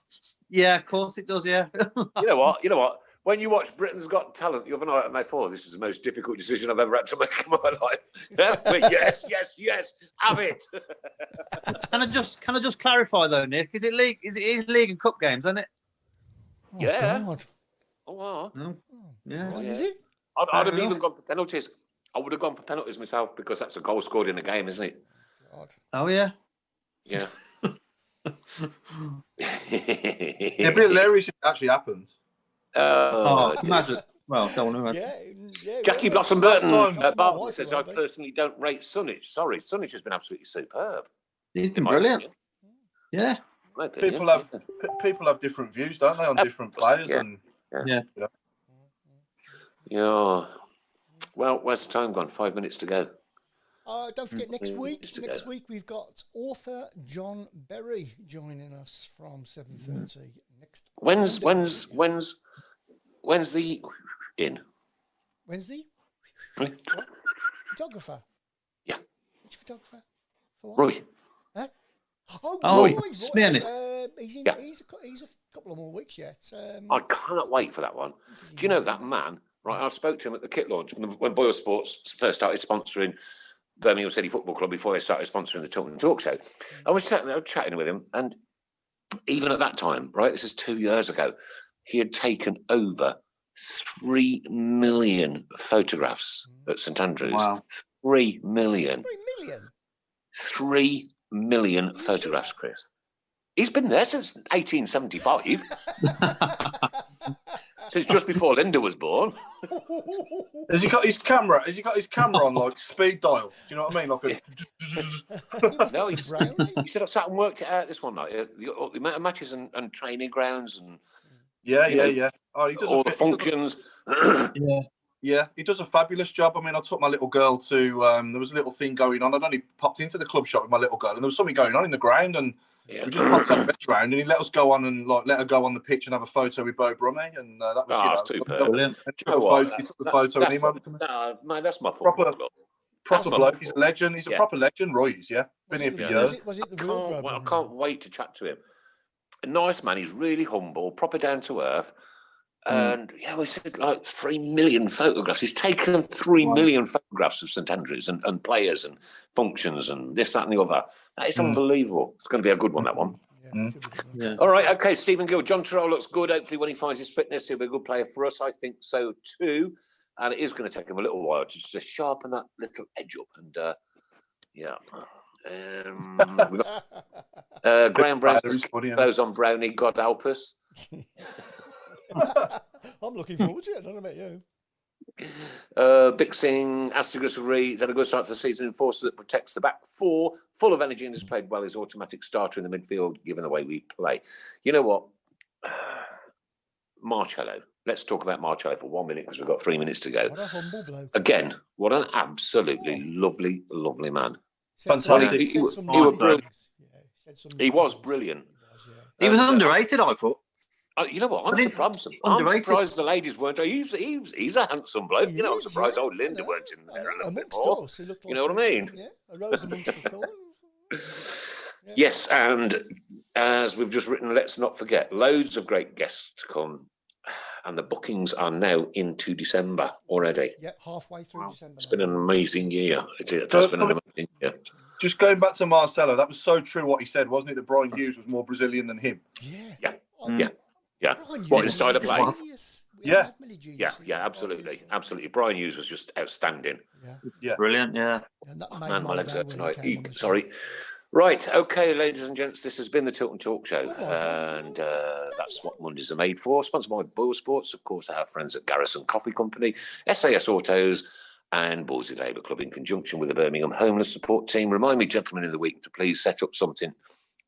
Yeah, of course it does. Yeah. You know what? When you watch Britain's Got Talent the other night, and they thought this is the most difficult decision I've ever had to make in my life. Yeah? But yes, have it. Can I just clarify though, Nick? Is it league? Is it league and cup games, isn't it? Oh, yeah. God. Oh wow. No. Yeah. What is it? I'd have even gone for penalties. I would have gone for penalties myself, because that's a goal scored in a game, isn't it? God. Oh yeah. Yeah. It'd be hilarious if it actually happens. Imagine. Well, don't want to imagine. Yeah, Jackie Blossom Burton Barton says, I personally don't rate Sunic. Sorry, Sunic has been absolutely superb. He's been brilliant. Yeah. my opinion. People have different views, don't they, on different players? Yeah. And Yeah. you know. Yeah. Well, where's the time gone? 5 minutes to go. Don't forget, next week together. we've got author John Berry joining us from 7:30 next. When's Monday. the in? Wednesday? Right. What? Photographer? Yeah. Which photographer? For what? Roy. Huh? Oh, Oh, Roy. Smyrna. He's in. Yeah. He's a couple of more weeks yet. I cannot wait for that one. Do you know that man? Right, I spoke to him at the kit launch when Boyle Sports first started sponsoring Birmingham City Football Club before they started sponsoring the Tilton Talk Show. I was chatting with him, and even at that time, right, this is 2 years ago, he had taken over 3 million photographs at St Andrews. Wow. 3 million. 3 million. 3 million photographs, Chris. He's been there since 1875. Since just before Linda was born. Has he got his camera? Has he got his camera on like speed dial? Do you know what I mean? Like No, he said I sat and worked it out this one night. The amount of matches and training grounds and yeah. Oh, he does all the functions. Yeah, he does a fabulous job. I mean, I took my little girl to. There was a little thing going on. I'd only popped into the club shop with my little girl, and there was something going on in the ground, and we just popped out the ground, and he let us go on and let her go on the pitch and have a photo with Bo Brummie, and that was superb. He took the photo and emailed it to me. Man, that's my football club. Proper bloke. He's a legend. He's a proper legend, Roy's. Yeah, been here for years. Was it the real I can't wait to chat to him. A nice man. He's really humble, proper down to earth. And we said like 3 million photographs. He's taken 3 million photographs of St Andrews and players and functions and this, that, and the other. That is unbelievable. It's going to be a good one, that one. Yeah. All right, okay, Stephen Gill. John Terrell looks good. Hopefully, when he finds his fitness, he'll be a good player for us. I think so too. And it is going to take him a little while to just sharpen that little edge up. And we got Graham Brown's clothes on Brownie. God help us. I'm looking forward to it. I don't know about you. Big Singh, Astigris Reed, he's had a good start to the season. Enforcer that protects the back four, full of energy and has played well. His automatic starter in the midfield, given the way we play. You know what? Marcelo. Let's talk about Marcelo for 1 minute because we've got 3 minutes to go. What a humble bloke. Again, what an absolutely lovely, lovely man. Fantastic. He was brilliant. He was underrated, I thought. You know what? I'm surprised the ladies weren't. He's a handsome bloke. You know, I'm surprised old Linda weren't in there a little bit more. Us, like you know what I mean? Yeah, a rose amongst the thorns. Yeah. Yes, and as we've just written, let's not forget, loads of great guests to come, and the bookings are now into December already. Yeah, halfway through December. It's been an amazing year. It has been an amazing year. Just going back to Marcelo, that was so true what he said, wasn't it? That Brian Hughes was more Brazilian than him. Yeah. What inside of play? Yeah, absolutely. Brian Hughes was just outstanding. Yeah. Brilliant, yeah. Man, my legs hurt tonight. Sorry. Right, okay, ladies and gents, this has been the Tilton Talk Show, and that's what Mondays are made for. Sponsored by Boyle Sports, of course, our friends at Garrison Coffee Company, SAS Autos, and Ballsy Labour Club in conjunction with the Birmingham Homeless Support Team. Remind me, gentlemen, in the week to please set up something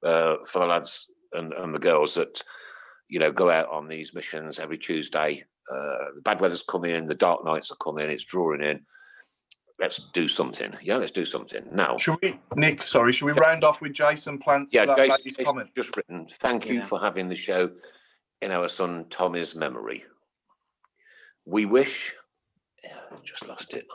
for the lads and the girls that, go out on these missions every Tuesday. The bad weather's coming in, the dark nights are coming, it's drawing in. Let's do something. Yeah, let's do something. Now, should we round off with Jason Plant's Jason just written, thank you for having the show in our son Tommy's memory. We wish... just lost it.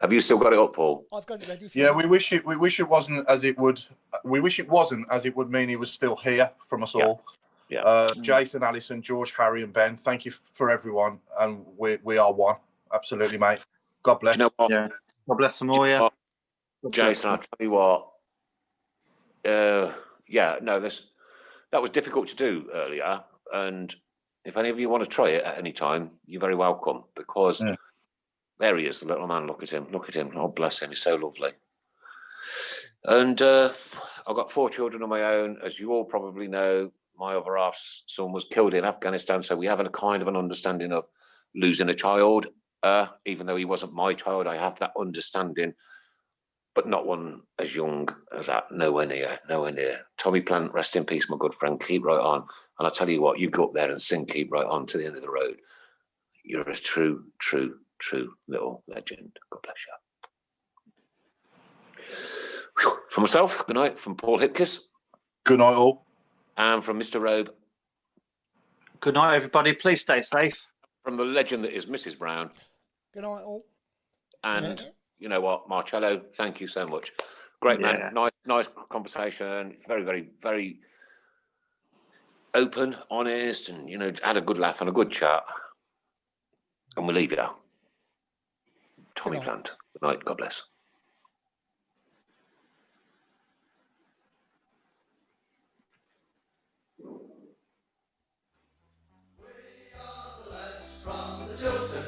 Have you still got it up, Paul? I've got it ready for you. Yeah, we wish it wasn't as it would mean he was still here from us all. Yeah. Jason, Alison, George, Harry, and Ben, thank you for everyone, and we are one. Absolutely, mate. God bless. You know what? Yeah. God bless them all. Yeah. Jason, I'll tell you what. That was difficult to do earlier, and if any of you want to try it at any time, you're very welcome, because there he is, the little man. Look at him. Oh, bless him. He's so lovely. And I've got 4 children of my own. As you all probably know, my other half's son was killed in Afghanistan, so we have a kind of an understanding of losing a child. Even though he wasn't my child, I have that understanding but not one as young as that. Nowhere near, nowhere near. Tommy Plant, rest in peace, my good friend. Keep right on. And I tell you what, you go up there and sing "Keep Right On" to the end of the road. You're a true, true, true little legend. God bless you. Whew. For myself, good night. From Paul Hipkiss. Good night, all. And from Mr. Robe. Good night, everybody. Please stay safe. From the legend that is Mrs. Brown. Good night, all. And you know what, Marcelo, thank you so much. Great man. Nice conversation. Very, very, very open, honest, and had a good laugh and a good chat. And we'll leave it out. Tommy Plant. Good night. God bless. From the Tilton,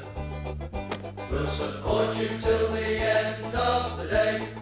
we'll support you till the end of the day.